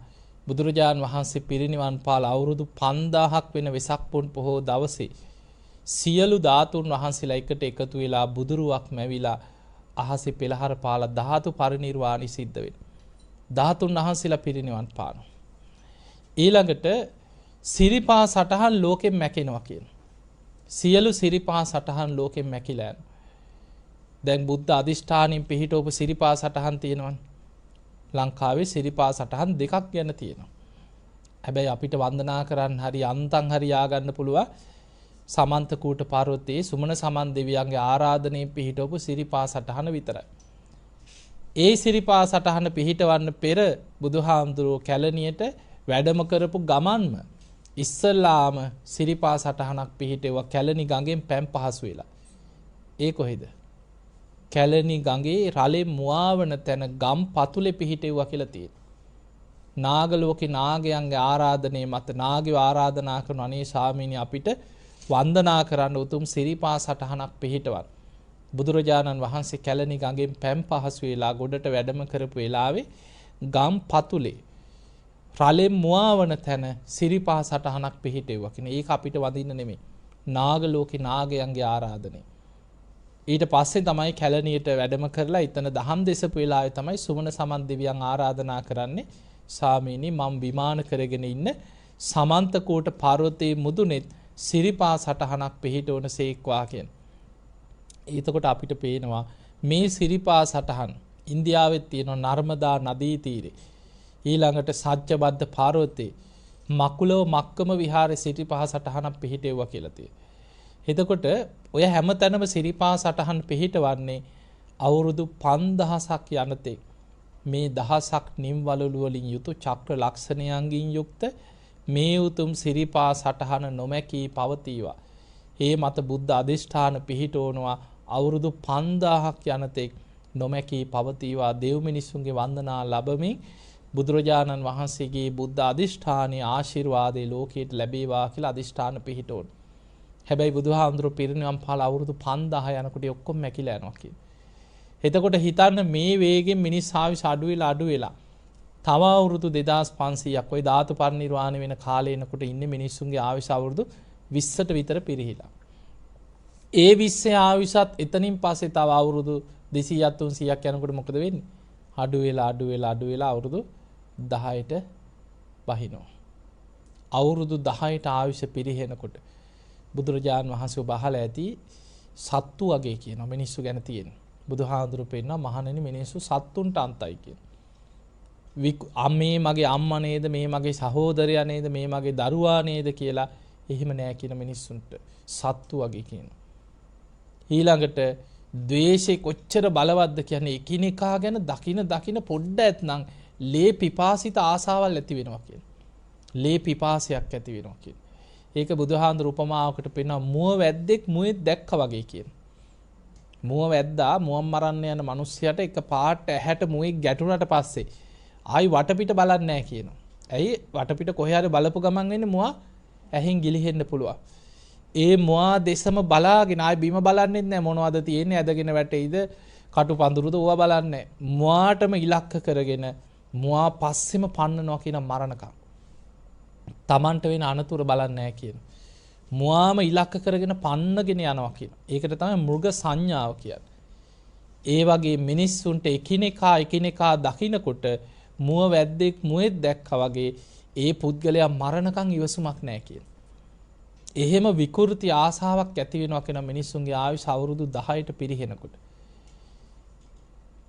බුදුරජාන් වහන්සේ පිරිනිවන් පාල අවුරුදු 5000ක් වෙන වෙසක් පුන් පොහෝ දවසේ සියලු ධාතුන් වහන්සේලා එකට එකතු වෙලා බුදුරුවක් මැවිලා අහසේ පෙළහර පාලා ධාතු පරිනිර්වාණි සිද්ධ වෙනවා. ධාතුන් වහන්සේලා පිරිනිවන් පානවා. ඊළඟට සිරිපා සටහන් ලෝකෙන් මැකෙනවා කියනවා. සියලු සිරිපා සටහන් ලෝකෙන් මැකිලා යනවා. දැන් බුද්ධ අධිෂ්ඨානින් පිහිටවපු සිරිපා සටහන් තියෙනවනේ. ලංකාවේ සිරිපා සටහන් දෙකක් ගැන තියෙනවා. හැබැයි අපිට වන්දනා කරන්න හරි අන්තං හරි ය아가න්න පුළුවන් සමන්ත කූට පාර්වතී සුමන සමන් දෙවියන්ගේ ආරාධනයෙන් පිහිටවපු සිරිපා සටහන විතරයි. ඒ සිරිපා සටහන පිහිටවන්න පෙර බුදුහාමුදුරුවෝ කැලණියට වැඩම කරපු ගමන්ම ඉස්සල්ලාම සිරිපා සටහනක් පිහිටෙවුවා කැලණි ගඟෙන් පැන් පහසු වෙලා. ඒ කොහෙද? කැලණි ගඟේ රළේ මුවාවන තැන ගම් පතුලේ පිහිටෙව්වා කියලා තියෙනවා. නාගලෝකේ නාගයන්ගේ ආරාධනයේ මත නාගයෝ ආරාධනා කරන අනේ ස්වාමීනි අපිට වන්දනා කරන්න උතුම් සිරිපා සටහනක් පිහිටවන්න. බුදුරජාණන් වහන්සේ කැලණි ගඟෙන් පැන් පහසු වෙලා ගොඩට වැඩම කරපු වෙලාවේ ගම් පතුලේ රළේ මුවාවන තැන සිරිපා සටහනක් පිහිටෙව්වා කියන. ඒක අපිට වදින්න නෙමෙයි. නාගලෝකේ නාගයන්ගේ ආරාධනය. ඊට පස්සේ තමයි කැලණියට වැඩම කරලා ඊතන දහම් දෙසපු වෙලාවේ තමයි සුමන සමන් දෙවියන් ආරාධනා කරන්නේ ස්වාමීනි මම විමාන කරගෙන ඉන්න සමන්ත කෝට පර්වතයේ මුදුනේත් සිරිපා සටහනක් පිහිටවන සේක්වා කියන. එතකොට අපිට පේනවා මේ සිරිපා සටහන් ඉන්දියාවෙත් තියෙනවා නර්මදා නදී තීරේ. ඊළඟට සත්‍යබද්ද පර්වතයේ මකුලව මක්කම විහාරයේ සිරිපා සටහනක් පිහිටෙවුවා කියලා තියෙනවා. එතකොට ඔය හැම තැනම සිරිපා සටහන් පිහිටවන්නේ අවුරුදු 5000ක් යනතෙක් මේ දහසක් නිම්වලලු වලින් යුතු චක්‍ර ලක්ෂණයන්ගින් යුක්ත මේ උතුම් සිරිපා සටහන නොමැකී පවතිවා. ඒ මත බුද්ධ අධිෂ්ඨාන පිහිටවනවා අවුරුදු 5000ක් යනතෙක් නොමැකී පවතිවා. දෙව් මිනිසුන්ගේ වන්දනා ලැබමින් බුදුරජාණන් වහන්සේගේ බුද්ධ අධිෂ්ඨානයේ ආශිර්වාදයේ ලෝකයට ලැබේවා කියලා අධිෂ්ඨාන පිහිටවන. හැබැයි බුදුහාමුදුරුවෝ පිරිනිවන් පාලා අවුරුදු 5000 යනකොට ඔක්කොම මැකිලා යනවා කියන්නේ. එතකොට හිතන්න මේ වේගෙන් මිනිස් ආයුෂ අඩු වෙලා තව අවුරුදු 2500ක් ওই ධාතු පරිනිර්වාණය වෙන කාලේ එනකොට ඉන්නේ මිනිස්සුන්ගේ ආයුෂ අවුරුදු 20ට විතර පිරිහිලා. ඒ 20 ආයුෂත් එතනින් පස්සේ තව අවුරුදු 200ක් 300ක් යනකොට මොකද වෙන්නේ? අඩු වෙලා අවුරුදු 10ට බහිනවා. අවුරුදු 10ට ආයුෂ පිරිහෙනකොට බුදුරජාණන් වහන්සේ ඔබ අහලා ඇති සත්තු වගේ කියන මිනිස්සු ගැන තියෙන. බුදුහාඳුරු පෙන්නනවා මහණෙනි මිනිස්සු සත්තුන්ට අන්තයි කියන. මේ මගේ අම්මා නේද, මේ මගේ සහෝදරයා නේද, මේ මගේ දරුවා නේද කියලා එහෙම නෑ කියන මිනිස්සුන්ට සත්තු වගේ කියන. ඊළඟට ද්වේෂය කොච්චර බලවත්ද කියන්නේ එකිනෙකා ගැන දකින පොඩ්ඩ ඇත්නම් ලේ පිපාසිත ආසාවල් ඇති වෙනවා කියන. ලේ පිපාසයක් ඇති වෙනවා කියන. ඒක බුදුහාඳුරු උපමාවකට පෙන්නනවා මුව වැද්දෙක් මුවෙක් දැක්කා වගේ කියන. මුව වැද්දා මුවන් මරන්න යන මිනිස්සයාට එක පාට ඇහැට මුවෙක් ගැටුණාට පස්සේ ආයි වටපිට බලන්නේ නැහැ කියනවා. ඇයි වටපිට කොහේ හරි බලපු ගමන් වෙන්නේ මුවා ඇහෙන් ගිලිහෙන්න පුළුවන්. ඒ මුවා දෙසම බලාගෙන ආයි බිම බලන්නෙත් නැහැ මොනවද තියෙන්නේ ඇදගෙන වැටෙයිද කටු පඳුරුද ඕවා බලන්නේ. මුවාටම ඉලක්ක කරගෙන මුවා පස්සෙම පන්නනවා කියන මරණකම්. තමන්ට වෙන අනතුරු බලන්නේ නැහැ කියන. මුවාම ඉලක්ක කරගෙන පන්නගෙන යනවා කියන. ඒකට තමයි මෘග සංඥාව කියන්නේ. ඒ වගේ මිනිස්සුන්ට එකිනෙකා දකින්නකොට මුව වැද්දෙක් මුවෙක් දැක්කා වගේ ඒ පුද්ගලයා මරණකම් ඉවසුමක් නැහැ කියන. එහෙම විකෘති ආසාවක් ඇති වෙනවා කියන මිනිස්සුන්ගේ ආයුෂ අවුරුදු 10ට පිරිහෙනකොට.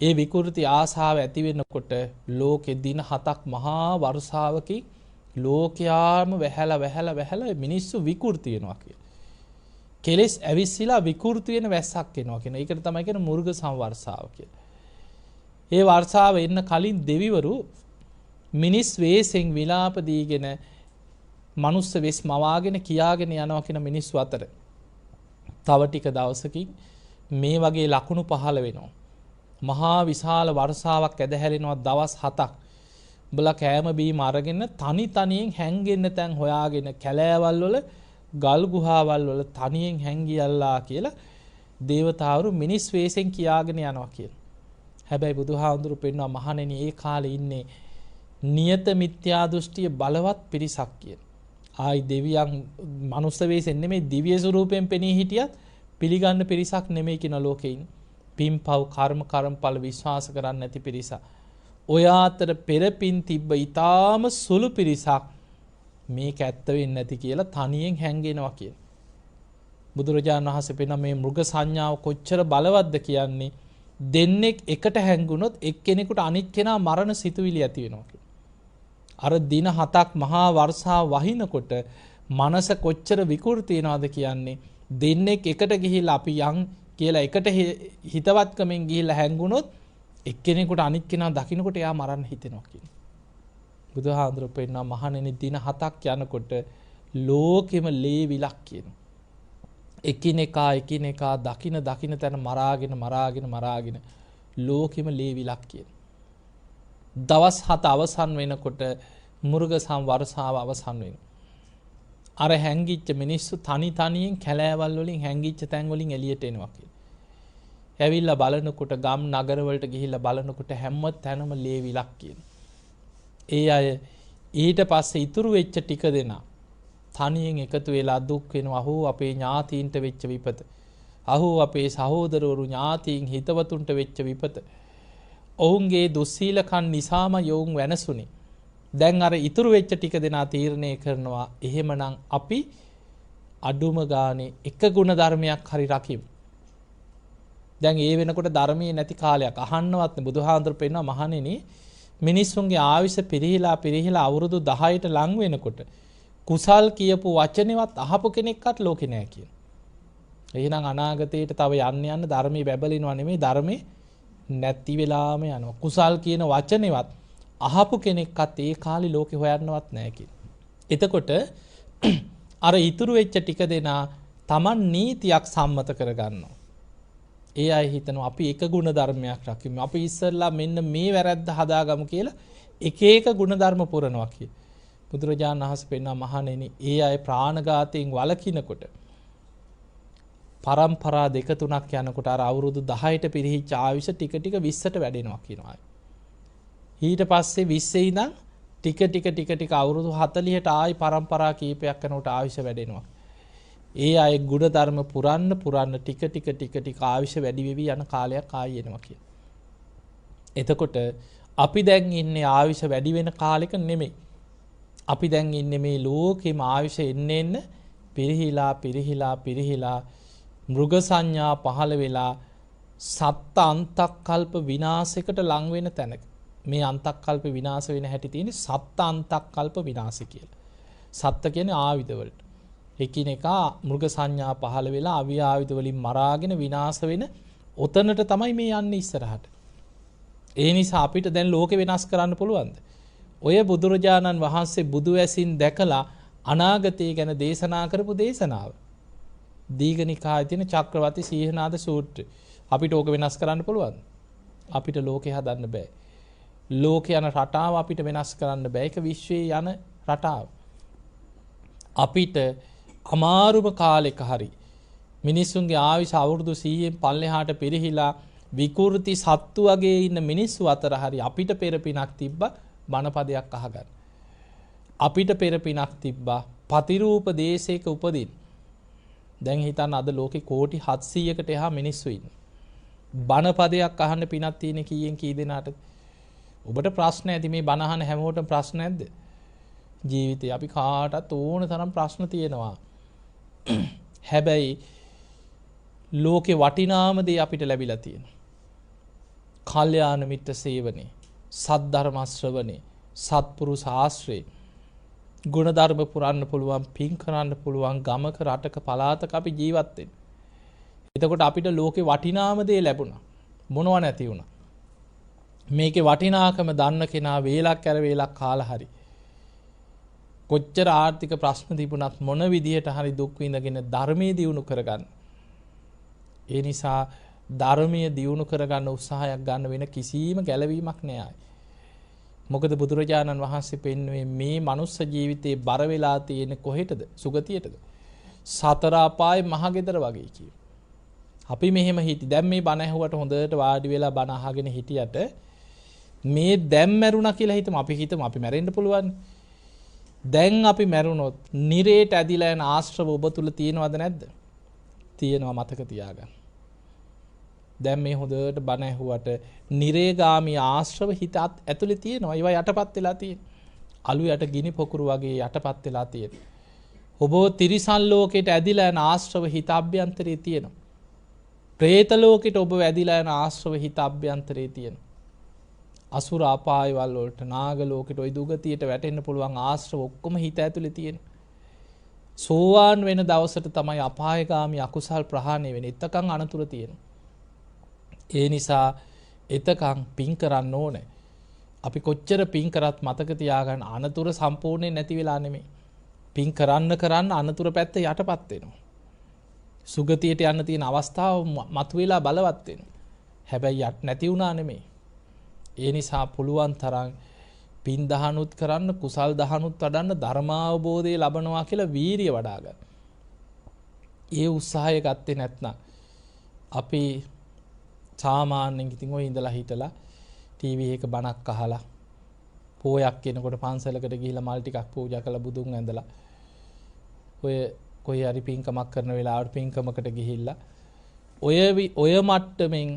ඒ විකෘති ආසාව ඇති වෙනකොට ලෝකෙ දින 7ක් මහා වර්ෂාවකින් ලෝකයාම වැහැලා මිනිස්සු විකෘති වෙනවා කියලා. කෙලෙස් ඇවිස්සලා විකෘති වෙන වැස්සක් එනවා කියන. ඒකට තමයි කියන මුර්ග සංවර්ෂාව කියලා. ඒ වර්ෂාව එන්න කලින් දෙවිවරු මිනිස් වේසෙන් විලාප දීගෙන මනුස්ස වෙස් මවාගෙන කියාගෙන යනවා කියන මිනිස්සු අතර. තව ටික දවසකින් මේ වගේ ලකුණු පහළ වෙනවා. මහා විශාල වර්ෂාවක් ඇදහැරෙනවා දවස් 7ක්. උඹලා කෑම බීම අරගෙන තනියෙන් හැංගෙන්න තැන් හොයාගෙන කැලෑවල් වල ගල් ගුහාවල් වල තනියෙන් හැංගියල්ලා කියලා දේවතාවරු මිනිස් වෙස්ෙන් කියාගෙන යනවා කියලා. හැබැයි බුදුහාඳුරු පෙන්වනවා මහණෙනි ඒ කාලේ ඉන්නේ නියත මිත්‍යා දෘෂ්ටිය බලවත් පිරිසක් කියන. ආයි දෙවියන් මනුස්ස වෙස්ෙන් නෙමෙයි දිව්‍ය ස්වරූපයෙන් පෙනී හිටියත් පිළිගන්න පිරිසක් නෙමෙයි කියන ලෝකෙින්. පින්පව් කර්මඵල විශ්වාස කරන්නේ නැති පිරිසක්. ඔය අතර පෙර පින් තිබ්බ ඊටාම සුළු පිරිසක් මේක ඇත්ත වෙන්නේ නැති කියලා තනියෙන් හැංගෙනවා කියන. බුදුරජාණන් වහන්සේ පෙන්න මේ මෘග සංඥාව කොච්චර බලවත්ද කියන්නේ දෙන්නෙක් එකට හැංගුණොත් එක්කෙනෙකුට අනිත් කෙනා මරණ සිතුවිලි ඇති වෙනවා කියලා. අර දින 7ක් මහා වර්ෂාව වහිනකොට මනස කොච්චර විකෘති වෙනවද කියන්නේ දෙන්නෙක් එකට ගිහිල්ලා අපි යන් කියලා එකට හිතවත්කමෙන් ගිහිල්ලා හැංගුණොත් එක්කෙනෙකුට අනිත් කෙනා දකින්නකොට එයා මරන්න හිතෙනවා කියලා. බුදුහාඳුරු පෙන්නා මහණෙනි දින 7ක් යනකොට ලෝකෙම ලේ විලක් කියනවා. එකිනෙකා දකින තැන මරාගෙන ලෝකෙම ලේ විලක් කියනවා. දවස් 7 අවසන් වෙනකොට මුර්ග සංවර්ෂාව අවසන් වෙනවා. අර හැංගිච්ච මිනිස්සු තනියෙන් කැලෑවල් වලින් හැංගිච්ච තැන් වලින් එළියට එනවා කියලා. ඇවිල්ලා බලනකොට ගම් නගර වලට ගිහිල්ලා බලනකොට හැම තැනම ලේ විලක් කියනවා. ඒ අය ඊට පස්සේ ඉතුරු වෙච්ච ටික දෙනා තනියෙන් එකතු වෙලා දුක් වෙනවා. අහෝ අපේ ඥාතීන්ට වෙච්ච විපත. අහෝ අපේ සහෝදරවරු ඥාතීන් හිතවතුන්ට වෙච්ච විපත. ඔවුන්ගේ දුස්සීලකම් නිසාම යෝන් වෙනසුනේ. දැන් අර ඉතුරු වෙච්ච ටික දෙනා තීරණය කරනවා එහෙමනම් අපි අඩුම ගානේ එක ගුණ ධර්මයක් හරි රකිමු. දැන් ඒ වෙනකොට ධර්මයේ නැති කාලයක් අහන්නවත් බුදුහාඳුර පෙන්නවා මහණෙනි මිනිස්සුන්ගේ ආයුෂ පිරිහිලා අවුරුදු 10ට ලං වෙනකොට කුසල් කියපු වචනේවත් අහපු කෙනෙක්වත් ලෝකේ නැහැ කියන. එහෙනම් අනාගතයට තව යන්න ධර්මයේ බැබලිනවා නෙමෙයි ධර්මයේ නැති වෙලාම යනවා. කුසල් කියන වචනේවත් අහපු කෙනෙක්වත් ඒ කාලේ ලෝකේ හොයන්නවත් නැහැ කියන. එතකොට අර ඉතුරු වෙච්ච ටික දෙනා Taman නීතියක් සම්මත කරගන්නවා. ඒ අය හිතනවා අපි එක ගුණ ධර්මයක් රකිමු. අපි ඉස්සෙල්ලා මෙන්න මේ වැරද්ද හදාගමු කියලා එක ගුණ ධර්ම පුරනවා කිය. බුදුරජාණන් වහන්සේ පෙන්වා මහණෙනි ඒ අය ප්‍රාණඝාතයෙන් වළකිනකොට පරම්පරා 2-3ක් යනකොට අර අවුරුදු 10ට පිරිහිච්ච ආයුෂ ටික 20ට වැඩෙනවා කියනවා. ඊට පස්සේ 20 ඉඳන් ටික අවුරුදු 40ට ආයි පරම්පරා කීපයක් යනකොට ආයුෂ වැඩෙනවා. ඒ අය ගුණ ධර්ම පුරන්න ටික ආයුෂ වැඩි වෙවි යන කාලයක් ආයි එනවා කියන. එතකොට අපි දැන් ඉන්නේ ආයුෂ වැඩි වෙන කාලෙක නෙමෙයි. අපි දැන් ඉන්නේ මේ ලෝකෙම ආයුෂ එන්න පිරිහිලා මෘග සංඥා පහළ වෙලා සත්ත අන්තක්කල්ප විනාශයකට ලං වෙන තැනක. මේ අන්තක්කල්ප විනාශ වෙන හැටි තියෙන්නේ සත්ත අන්තක්කල්ප විනාශය කියලා. සත්ත කියන්නේ ආයුධ වලට. එකිනෙකා මෘග සංඥා පහළ වෙලා අවි ආයුධ වලින් මරාගෙන විනාශ වෙන ඔතනට තමයි මේ යන්නේ ඉස්සරහට. ඒ නිසා අපිට දැන් ලෝකෙ වෙනස් කරන්න පුළුවන්ද? ඔය බුදුරජාණන් වහන්සේ බුදු ඇසින් දැකලා අනාගතය ගැන දේශනා කරපු දේශනාව. දීඝනිකායේ තියෙන චක්‍රවර්ති සීහනාද සූත්‍රය. අපිට ඕක වෙනස් කරන්න පුළුවන්ද? අපිට ලෝකේ හදන්න බෑ. ලෝකේ යන රටාව අපිට වෙනස් කරන්න බෑ. ඒක විශ්වයේ යන රටාව. අපිට අමාරුම කාලෙක හරි මිනිස්සුන්ගේ ආයුෂ අවුරුදු 100න් පල්ලෙහාට පිරිහිලා විකෘති සත්තු වගේ ඉන්න මිනිස්සු අතර හරි අපිට පෙර පිනක් තිබ්බා බණපදයක් අහගන්න. අපිට පෙර පිනක් තිබ්බා පතිරූප දේශයක උපදින්න. දැන් හිතන්න අද ලෝකේ කෝටි 700කට එහා මිනිස්සු ඉන්නේ. බණපදයක් අහන්න පිනක් තියෙන කීයෙන් කී දෙනාට? ඔබට ප්‍රශ්න ඇති මේ බණ අහන හැමෝටම ප්‍රශ්න නැද්ද? ජීවිතේ අපි කාටත් ඕන තරම් ප්‍රශ්න තියෙනවා. හැබැයි ලෝකේ වටිනාම දේ අපිට ලැබිලා තියෙනවා. කල්යාණ මිත්‍ර සේවනේ, සද්ධර්ම ශ්‍රවණේ, සත්පුරුෂ ආශ්‍රේ, ගුණධර්ම පුරන්න පුළුවන්, පින් කරන්න පුළුවන් ගමක රටක පළාතක අපි ජීවත් වෙන්නේ. එතකොට අපිට ලෝකේ වටිනාම දේ ලැබුණා. මොනව නැති වුණා. මේකේ වටිනාකම දන්න කෙනා වේලක් කර වේලක් කාලා හරි කොච්චර ආර්ථික ප්‍රශ්න තිබුණත් මොන විදියට හරි දුක් විඳගෙන ධර්මයේ දියුණු කරගන්න. ඒ නිසා ධර්මයේ දියුණු කරගන්න උත්සාහයක් ගන්න වෙන කිසිම ගැළවීමක් නෑ. මොකද බුදුරජාණන් වහන්සේ පෙන්වුවේ මේ මනුස්ස ජීවිතේ බර වෙලා තියෙන කොහෙටද? සුගතියටද? සතර අපායේ මහගෙදර වගේ කිය. අපි මෙහෙම හිටි දැන් මේ බණ ඇහුවට හොඳට වාඩි වෙලා බණ අහගෙන හිටියට මේ දැන් මැරුණා කියලා හිතමු අපි අපි මැරෙන්න පුළුවන්. දැන් අපි මැරුණොත් නිරේට ඇදිලා යන ආශ්‍රව ඔබ තුල තියෙනවද නැද්ද? තියෙනවා මතක තියාගන්න. දැන් මේ හොඳට බණ ඇහුවට නිරේගාමී ආශ්‍රව හිතත් ඇතුලේ තියෙනවා. ඒවා යටපත් වෙලා තියෙන. අලු යට ගිනි පොකුරු වගේ යටපත් වෙලා තියෙන. ඔබ තිරිසන් ලෝකෙට ඇදිලා යන ආශ්‍රව හිත අභ්‍යන්තරේ තියෙනවා. പ്രേත ලෝකෙට ඔබ ඇදිලා යන ආශ්‍රව හිත අභ්‍යන්තරේ තියෙනවා. අසුර අපායවල වලට නාග ලෝකෙට ওই දුගතියට වැටෙන්න පුළුවන් ආශ්‍රව ඔක්කොම හිත ඇතුලේ තියෙනවා. සෝවාන් වෙන දවසට තමයි අපායගාමී අකුසල් ප්‍රහාණය වෙන්නේ. එතකන් අනතුරු තියෙනවා. ඒ නිසා එතකන් පින් කරන්න ඕනේ. අපි කොච්චර පින් කරත් මතක තියාගන්න අනතුරු සම්පූර්ණයෙන් නැති වෙලා නෙමෙයි. පින් කරන්න අනතුරු පැත්ත යටපත් වෙනවා. සුගතියට යන්න තියෙන අවස්ථාව මතුවලා බලවත් වෙනවා. හැබැයි නැති වුණා නෙමෙයි. ඒ නිසා පුළුවන් තරම් පින් දහනුත් කරන්න, කුසල් දහනුත් වඩන්න, ධර්මාවබෝධය ලබනවා කියලා වීරිය වඩා ගන්න. ඒ උත්සාහය ගත්තේ නැත්නම් අපි සාමාන්‍යයෙන් ඉතින් ඔය ඉඳලා හිටලා ටීවී එක බණක් අහලා පෝයක් කෙනකොට පන්සලකට ගිහිල්ලා මල් ටිකක් පූජා කරලා බුදුන් ඇඳලා ඔය කොයි හරි පින්කමක් කරන වෙලාවට පින්කමකට ගිහිල්ලා ඔය මට්ටමින්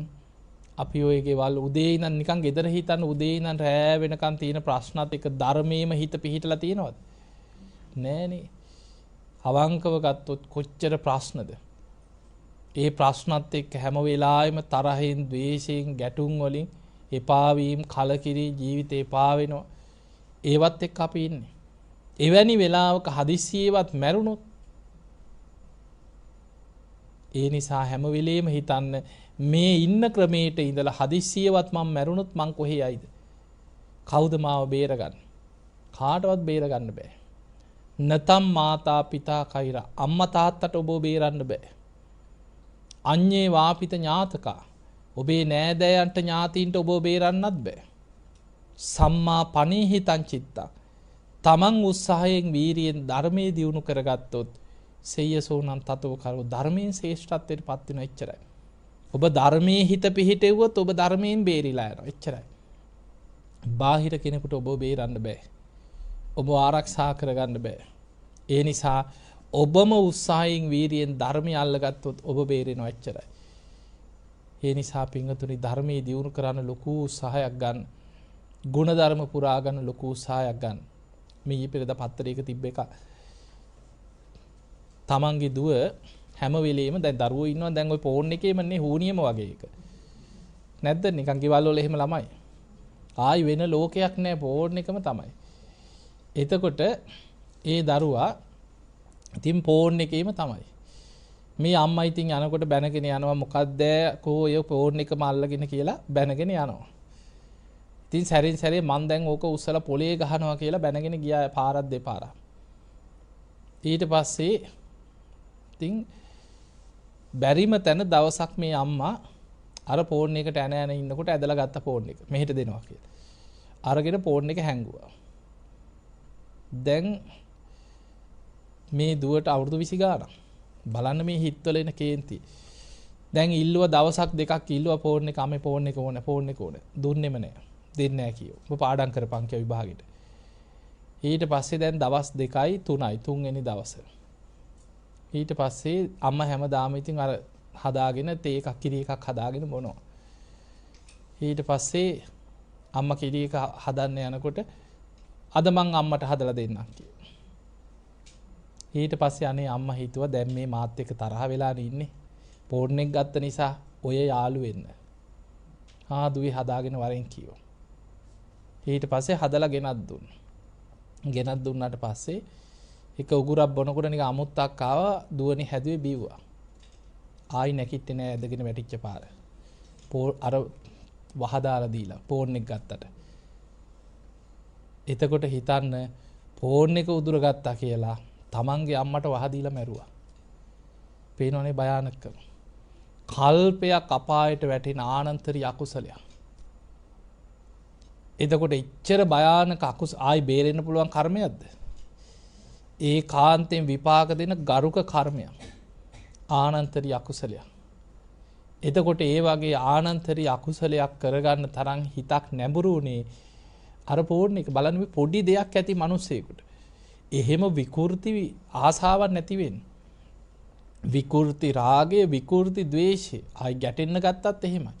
අපි ඔය ගෙවල් උදේ ඉඳන් නිකන් ගෙදර හිටන් උදේ ඉඳන් රෑ වෙනකන් තියෙන ප්‍රශ්නත් එක ධර්මයේම හිත පිහිටලා තියෙනවද? නෑනේ. අවංකව ගත්තොත් කොච්චර ප්‍රශ්නද? ඒ ප්‍රශ්නත් එක්ක හැම වෙලාවෙම තරහෙන්, ද්වේෂයෙන්, ගැටුම් වලින් එපා වීම, කලකිරී ජීවිතේ එපා වෙනවා. ඒවත් එක්ක අපි ඉන්නේ. එවැනි වෙලාවක හදිස්සියේවත් මැරුණොත් ඒ නිසා හැම වෙලෙම හිතන්න මේ ඉන්න ක්‍රමයට ඉඳලා හදිස්සියේවත් මම මැරුණොත් මං කොහේ යයිද? කවුද මාව බේරගන්නේ? කාටවත් බේරගන්න බෑ. නතම් මාතා පිතා කෛරා අම්මා තාත්තට ඔබ බේරන්න බෑ. අඤ්ඤේ වාපිත ඥාතකා ඔබේ නෑදෑයන්ට ඥාතීන්ට ඔබ බේරන්නත් බෑ. සම්මා පනීහිතං චිත්තං තමන් උත්සාහයෙන් වීරියෙන් ධර්මයේ දියුණු කරගත්තොත් සේයසෝනම් තතෝ කරෝ ධර්මයෙන් ශ්‍රේෂ්ඨත්වයට පත් වෙන එච්චරයි. ඔබ ධර්මයේ හිත පිහිටෙව්වොත් ඔබ ධර්මයෙන් බේරිලා යනවා එච්චරයි. බාහිර කෙනෙකුට ඔබ බේරන්න බෑ. ඔබ ආරක්ෂා කරගන්න බෑ. ඒ නිසා ඔබම උත්සාහයෙන් වීරියෙන් ධර්මය අල්ලගත්තොත් ඔබ බේරෙනවා එච්චරයි. ඒ නිසා පින්වතුනි ධර්මයේ දියුණු කරන්න ලොකු උත්සාහයක් ගන්න. ගුණධර්ම පුරා ගන්න ලොකු උත්සාහයක් ගන්න. මේ පෙරද පත්තරයක තිබ්බ එක. තමන්ගේ දුව හැම වෙලෙම දැන් දරුවෝ ඉන්නවා දැන් ওই ෆෝන් එකේමනේ හුනියම වගේ එක. නැද්ද නිකන් ගෙවල් වල එහෙම ළමයි. ආයි වෙන ලෝකයක් නෑ ෆෝන් එකම තමයි. එතකොට ඒ දරුවා ඉතින් ෆෝන් එකේම තමයි. මේ අම්මා ඉතින් යනකොට බැනගෙන යනවා මොකද්ද කෝ ඔය ෆෝන් එකම අල්ලගෙන කියලා බැනගෙන යනවා. ඉතින් සැරින් සැරේ මං දැන් ඕක උස්සලා පොලේ ගහනවා කියලා බැනගෙන ගියා පාරක් දෙපාරක්. ඊට පස්සේ ඉතින් බැරිම තැන දවසක් මේ අම්මා අර ෆෝන් එකට ඇන ඉන්නකොට ඇදලා ගත්ත ෆෝන් එක මෙහෙට දෙනවා කියලා. අරගෙන ෆෝන් එක හැංගුවා. දැන් මේ දුවට අවුරුදු 20 ගානක්. බලන්න මේ හිටවල එන කේන්ති. දැන් ඉල්ලුවා දවසක් දෙකක් ඉල්ලුවා ෆෝන් එක අමේ ෆෝන් එක ඕනේ. දුන්නෙම නෑ. දෙන්නේ නෑ කියෝ. ඔබ පාඩම් කරපන් කිය විභාගෙට. ඊට පස්සේ දැන් දවස් 2යි 3යි තුන්වෙනි දවසේ. ඊට පස්සේ අම්මා හැමදාම ඉතින් අර හදාගෙන තේ එකක් කිරි එකක් හදාගෙන බොනවා. ඊට පස්සේ අම්මා කිරි එක හදන්න යනකොට අද මං අම්මට හදලා දෙන්නම් කිව්වා. ඊට පස්සේ අනේ අම්මා හිතුවා දැන් මේ මාත් එක්ක තරහ වෙලා ඉන්නේ. ෆෝන් එක ගත්ත නිසා ඔය යාළු වෙන්න. දුවේ හදාගෙන වරෙන් කිව්වා. ඊට පස්සේ හදලා ගෙනත් දුන්නා. ගෙනත් දුන්නාට පස්සේ එක උගුරක් බොනකොට නිකන් අමුත්තක් ආවා දුවනි හැදුවේ බිව්වා. ආයි නැකිට්ටේ නෑ ඇදගෙන වැටිච්ච පාර. අර වහදාලා දීලා ෆෝන් එක ගත්තට. එතකොට හිතන්න ෆෝන් එක උදුර ගත්තා කියලා තමන්ගේ අම්මට වහ දීලා මැරුවා. පේනවනේ භයානකකම. කල්පයක් අපායට වැටෙන ආනන්තරිය අකුසලයක්. එතකොට එච්චර භයානක අකුස ආයි බේරෙන්න පුළුවන් කර්මයක්ද? ඒ කාන්තෙන් විපාක දෙන ගරුක කර්මයක්. ආනන්තරී අකුසලයක්. එතකොට ඒ වගේ ආනන්තරී අකුසලයක් කරගන්න තරම් හිතක් නැඹුරුනේ අර පොඩ්න එක බලන්න පොඩි දෙයක් ඇති මිනිස්සෙකුට. එහෙම විකෘති ආසාවක් නැති වෙන්නේ. විකෘති රාගය, විකෘති ද්වේෂය. ආයි ගැටෙන්න ගත්තත් එහෙමයි.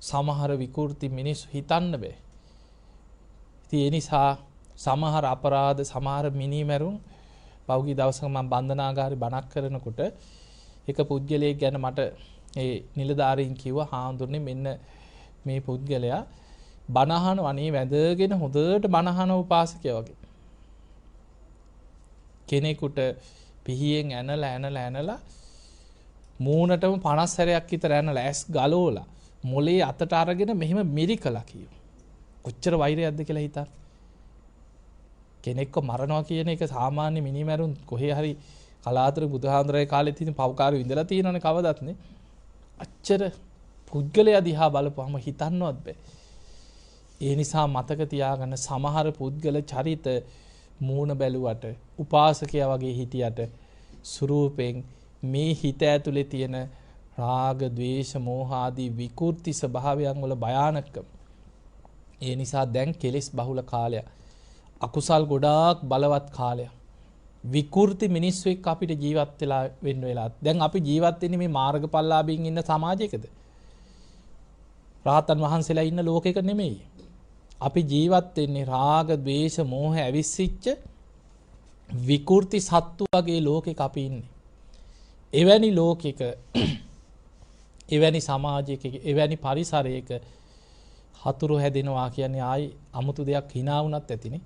සමහර විකෘති මිනිස්සු හිතන්න බෑ. ඉතින් ඒ නිසා සමහර අපරාධ, සමහර මිනිමැරුම් පෞගී දවසක මම බන්ධනාගාරේ බණක් කරනකොට එක පුද්ගලයෙක් ගැන මට ඒ නිලධාරීන් කිව්වා, හාමුදුරනේ මෙන්න මේ පුද්ගලයා බණහන වනේ වැදගෙන හොඳට බණහන උපාසකයා වගේ. කෙනෙකුට පිහියෙන් ඇනලා මූණටම 50 සැරයක් විතර ඇනලා ඇස් ගලවලා මොලේ අතට අරගෙන මෙහෙම මිරිකලා කියනවා. කොච්චර වෛරයක්ද කියලා හිතන්න. කෙනෙක්ව මරනවා කියන එක සාමාන්‍ය මිනිමැරුම් කොහේ හරි කලාතුරකින් බුදුහාමුදුරේ කාලේ තියෙන පව්කාරයෝ ඉඳලා තියෙනවනේ කවදත් නේ. අච්චර පුද්ගලයා දිහා බලපුවම හිතන්නවත් බෑ. ඒ නිසා මතක තියාගන්න සමහර පුද්ගල චරිත මූණ බැලුවට උපාසකයා වගේ හිටියට ස්වරූපෙන් මේ හිත ඇතුලේ තියෙන රාග, ද්වේෂ, මෝහ ආදී විකෘති ස්වභාවයන් වල භයානකම. ඒ නිසා දැන් කෙලෙස් බහුල කාලයක්. අකුසල් ගොඩාක් බලවත් කාලයක්. විකෘති මිනිස්සු එක්ක අපිට ජීවත් වෙලා වෙන්න වෙලා. දැන් අපි ජීවත් වෙන්නේ මේ මාර්ගඵලලාභීන් ඉන්න සමාජයකද? රාතන් වහන්සේලා ඉන්න ලෝකෙක නෙමෙයි. අපි ජීවත් වෙන්නේ රාග, ද්වේෂ, මෝහ ඇවිස්සිච්ච විකෘති සත්තු වගේ ලෝකෙක අපි ඉන්නේ. එවැනි ලෝකෙක, එවැනි සමාජයක, එවැනි පරිසරයක හතුරු හැදෙනවා කියන්නේ ආයි අමුතු දෙයක් hina වුණත් ඇතිනේ.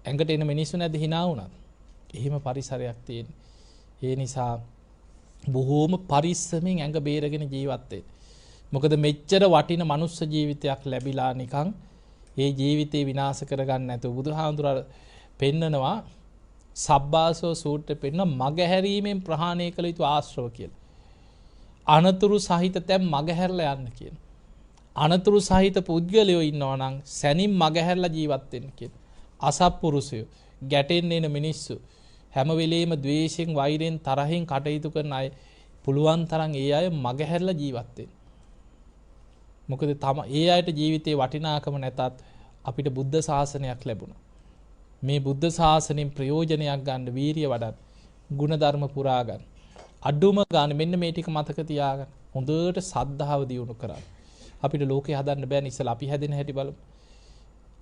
ඇඟට එන මිනිස්සු නැද්ද hina වුණත්? එහෙම පරිසරයක් තියෙන්නේ. ඒ නිසා බොහෝම පරිස්සමෙන් ඇඟ බේරගෙන ජීවත් වෙන්න. මොකද මෙච්චර වටින මනුස්ස ජීවිතයක් ලැබිලා නිකන් ඒ ජීවිතේ විනාශ කරගන්න නැතුව බුදුහාමුදුර පෙන්නනවා සබ්බාසෝ සූත්‍රයේ පෙන්න මගහැරීමෙන් ප්‍රහාණය කළ යුතු ආශ්‍රව කියලා. අනතුරු සහිත තැන් මගහැරලා යන්න කියන. අනතුරු සහිත පුද්ගලයෝ ඉන්නවා නම් සැනින් මගහැරලා ජීවත් වෙන්න කියන. අසත්පුරුෂයෝ, ගැටෙන්න එන මිනිස්සු, හැම වෙලේම ද්වේෂයෙන්, වෛරයෙන්, තරහින් කටයුතු කරන අය පුළුවන් තරම් ඒ අය මගහැරලා ජීවත් වෙන්න. මොකද ඒ අයට ජීවිතේ වටිනාකම නැතත් අපිට බුද්ධ ශාසනයක් ලැබුණා. මේ බුද්ධ ශාසනයෙන් ප්‍රයෝජනයක් ගන්න වීරිය වඩන්න, ගුණධර්ම පුරා ගන්න. අඩුම ගන්න මෙන්න මේ ටික මතක තියාගන්න. හොඳට සද්ධාව දියුණු කරන්න. අපිට ලෝකේ හදන්න බෑනේ. ඉස්සලා අපි හැදෙන හැටි බලමු.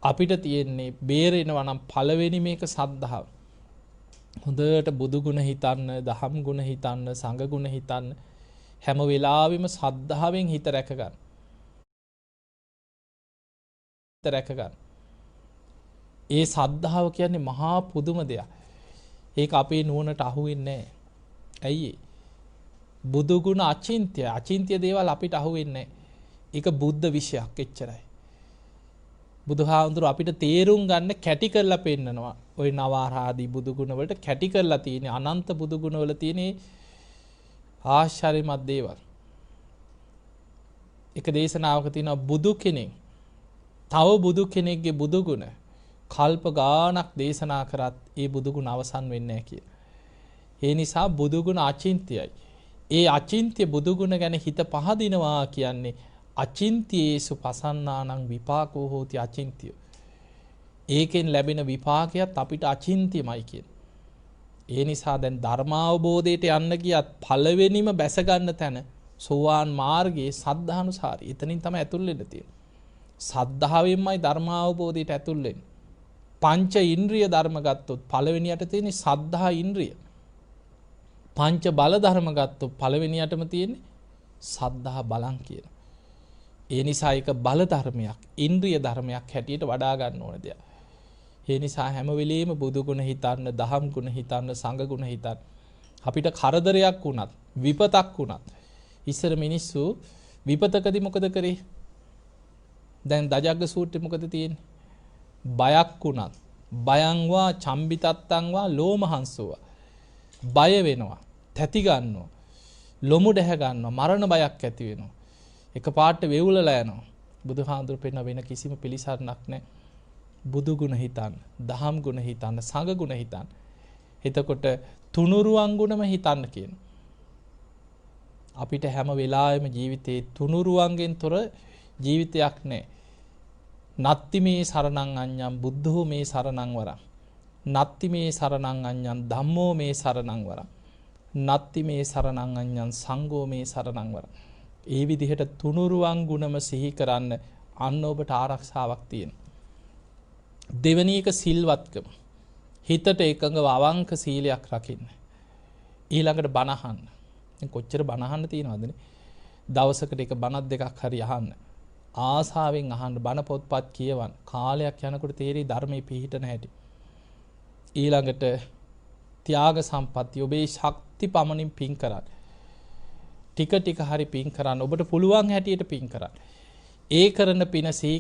අපිට තියෙන්නේ බේරෙනවා නම් පළවෙනි මේක සද්ධාව. හොඳට බුදු ගුණ හිතන්න, දහම් ගුණ හිතන්න, සංඝ ගුණ හිතන්න. හැම වෙලාවෙම සද්ධාවෙන් හිත රැක ගන්න. ඒ සද්ධාව කියන්නේ මහා පුදුම දෙයක්. ඒක අපේ නුවණට අහු වෙන්නේ නැහැ. ඇයි? බුදු ගුණ අචින්ත්‍ය දේවල් අපිට අහු වෙන්නේ නැහැ. ඒක බුද්ධ විෂයක් එච්චරයි. බුදුහාමුදුර අපිට තේරුම් ගන්න කැටි කරලා පෙන්නනවා. ওই නවාරාදී බුදු ගුණ වලට කැටි කරලා තියෙන අනන්ත බුදු ගුණ වල තියෙන ආශ්චර්යමත් දේවල්. එක දේශනාවක තියෙනවා බුදු කෙනෙක් තව බුදු කෙනෙක්ගේ බුදු ගුණ කල්ප ගානක් දේශනා කරත් ඒ බුදු ගුණ අවසන් වෙන්නේ නැහැ කිය. ඒ නිසා බුදු ගුණ අචින්ත්‍යයි. ඒ අචින්ත්‍ය බුදු ගුණ ගැන හිත පහදිනවා කියන්නේ අචින්ත්‍යේසු පසන්නානං විපාකෝ හෝති අචින්ත්‍යෝ. ඒකෙන් ලැබෙන විපාකයක් අපිට අචින්ත්‍යමයි කියන. ඒ නිසා දැන් ධර්මාවබෝධයට යන්න ගියත් පළවෙනිම බැස ගන්න තැන සෝවාන් මාර්ගයේ සද්ධානුසාරී. එතනින් තමයි ඇතුල් වෙන්න තියෙන්නේ. සද්ධාවෙන්මයි ධර්මාවබෝධයට ඇතුල් වෙන්නේ. පංච ඉන්ද්‍රිය ධර්ම ගත්තොත් පළවෙනියට තියෙන්නේ සද්ධා ඉන්ද්‍රිය. පංච බල ධර්ම ගත්තොත් පළවෙනියටම තියෙන්නේ සද්ධා බලං කියන. ඒ නිසා ඒක බල ධර්මයක්, ඉන්ද්‍රිය ධර්මයක් හැටියට වඩා ගන්න ඕන දෙයක්. ඒ නිසා හැම වෙලෙම බුදු ගුණ හිතන්න, දහම් ගුණ හිතන්න, සංඝ ගුණ හිතන්න. අපිට කරදරයක් වුණත්, විපතක් වුණත් ඉස්සර මිනිස්සු විපතකදී මොකද කරේ? දැන් දජග්ග සූත්‍රයේ මොකද තියෙන්නේ? බයක් වුණත්, බයංවා චම්බිතත්තංවා ලෝමහංසෝවා. බය වෙනවා, තැති ගන්නවා, ලොමු දැහ ගන්නවා, මරණ බයක් ඇති වෙනවා. එකපාරට වෙවුලලා යනවා. බුදුහාඳුර පෙන්න වෙන කිසිම පිළිසරණක් නැහැ. බුදු ගුණ හිතන්න, දහම් ගුණ හිතන්න, සංඝ ගුණ හිතන්න. එතකොට තුනුරුවන් ගුණම හිතන්න කියන. අපිට හැම වෙලාවෙම ජීවිතේ තුනුරුවන්ගෙන් තොර ජීවිතයක් නැහැ. නත්ති මේ සරණං අඤ්ඤං බුද්ධෝ මේ සරණං වරං. නත්ති මේ සරණං අඤ්ඤං ධම්මෝ මේ සරණං වරං. නත්ති මේ සරණං අඤ්ඤං සංඝෝ මේ සරණං වරං. ඒ විදිහට තුනුරුවන් ගුණම සිහි කරන්න අන්න ඔබට ආරක්ෂාවක් තියෙනවා. දෙවෙනි එක සිල්වත්කම. හිතට එකඟව අවංක සීලයක් රකින්න. ඊළඟට බණ අහන්න. කොච්චර බණ අහන්න තියෙනවදනේ? දවසකට එක බණක් දෙකක් හරි අහන්න. ආසාවෙන් අහන්න, බණ පොත්පත් කියවන්න. කාලයක් යනකොට තේරෙයි ධර්මයේ පිහිටන හැටි. ඊළඟට ත්‍යාග සම්පatti ඔබේ ශක්ති පමණින් පින් කරන්න. ටික ටික හරි පින් කරන්න. ඔබට පුළුවන් හැටියට පින් කරන්න. ඒ කරන පින සිහි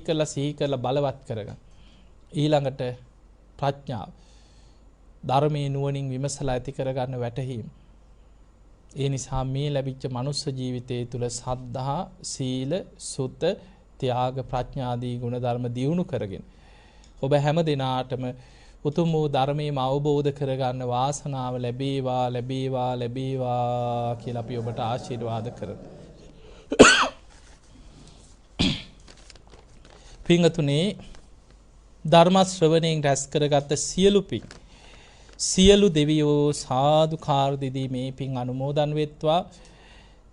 කරලා බලවත් කරගන්න. ඊළඟට ප්‍රඥාව. ධර්මයේ නුවණින් විමසලා ඇති කරගන්න වැටහීම. ඒ නිසා මේ ලැබිච්ච මනුස්ස ජීවිතයේ තුල සද්ධා, සීල, සුත, ත්‍යාග, ප්‍රඥා ආදී ගුණ ධර්ම දියුණු කරගෙන ඔබ හැම දිනාටම උතුම් වූ ධර්මයේම අවබෝධ කරගන්න වාසනාව ලැබේවා ලැබේවා ලැබේවා කියලා අපි ඔබට ආශිර්වාද කරමු. පින්තුනේ ධර්ම ශ්‍රවණයෙන් රැස් කරගත්ත සියලු පින් සියලු දෙවියෝ සාදුකාර දෙදී මේ පින් අනුමෝදන් වෙත්වා.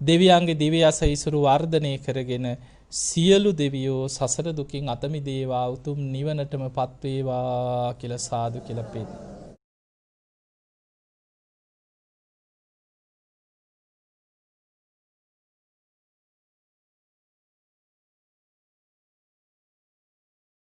දෙවියන්ගේ දිව්‍ය අසීසුරු වර්ධනය කරගෙන සියලු දෙවියෝ සසර දුකින් අත මිදේවා උතුම් නිවනටම පත් වේවා කියලා සාදු කියලා පින්.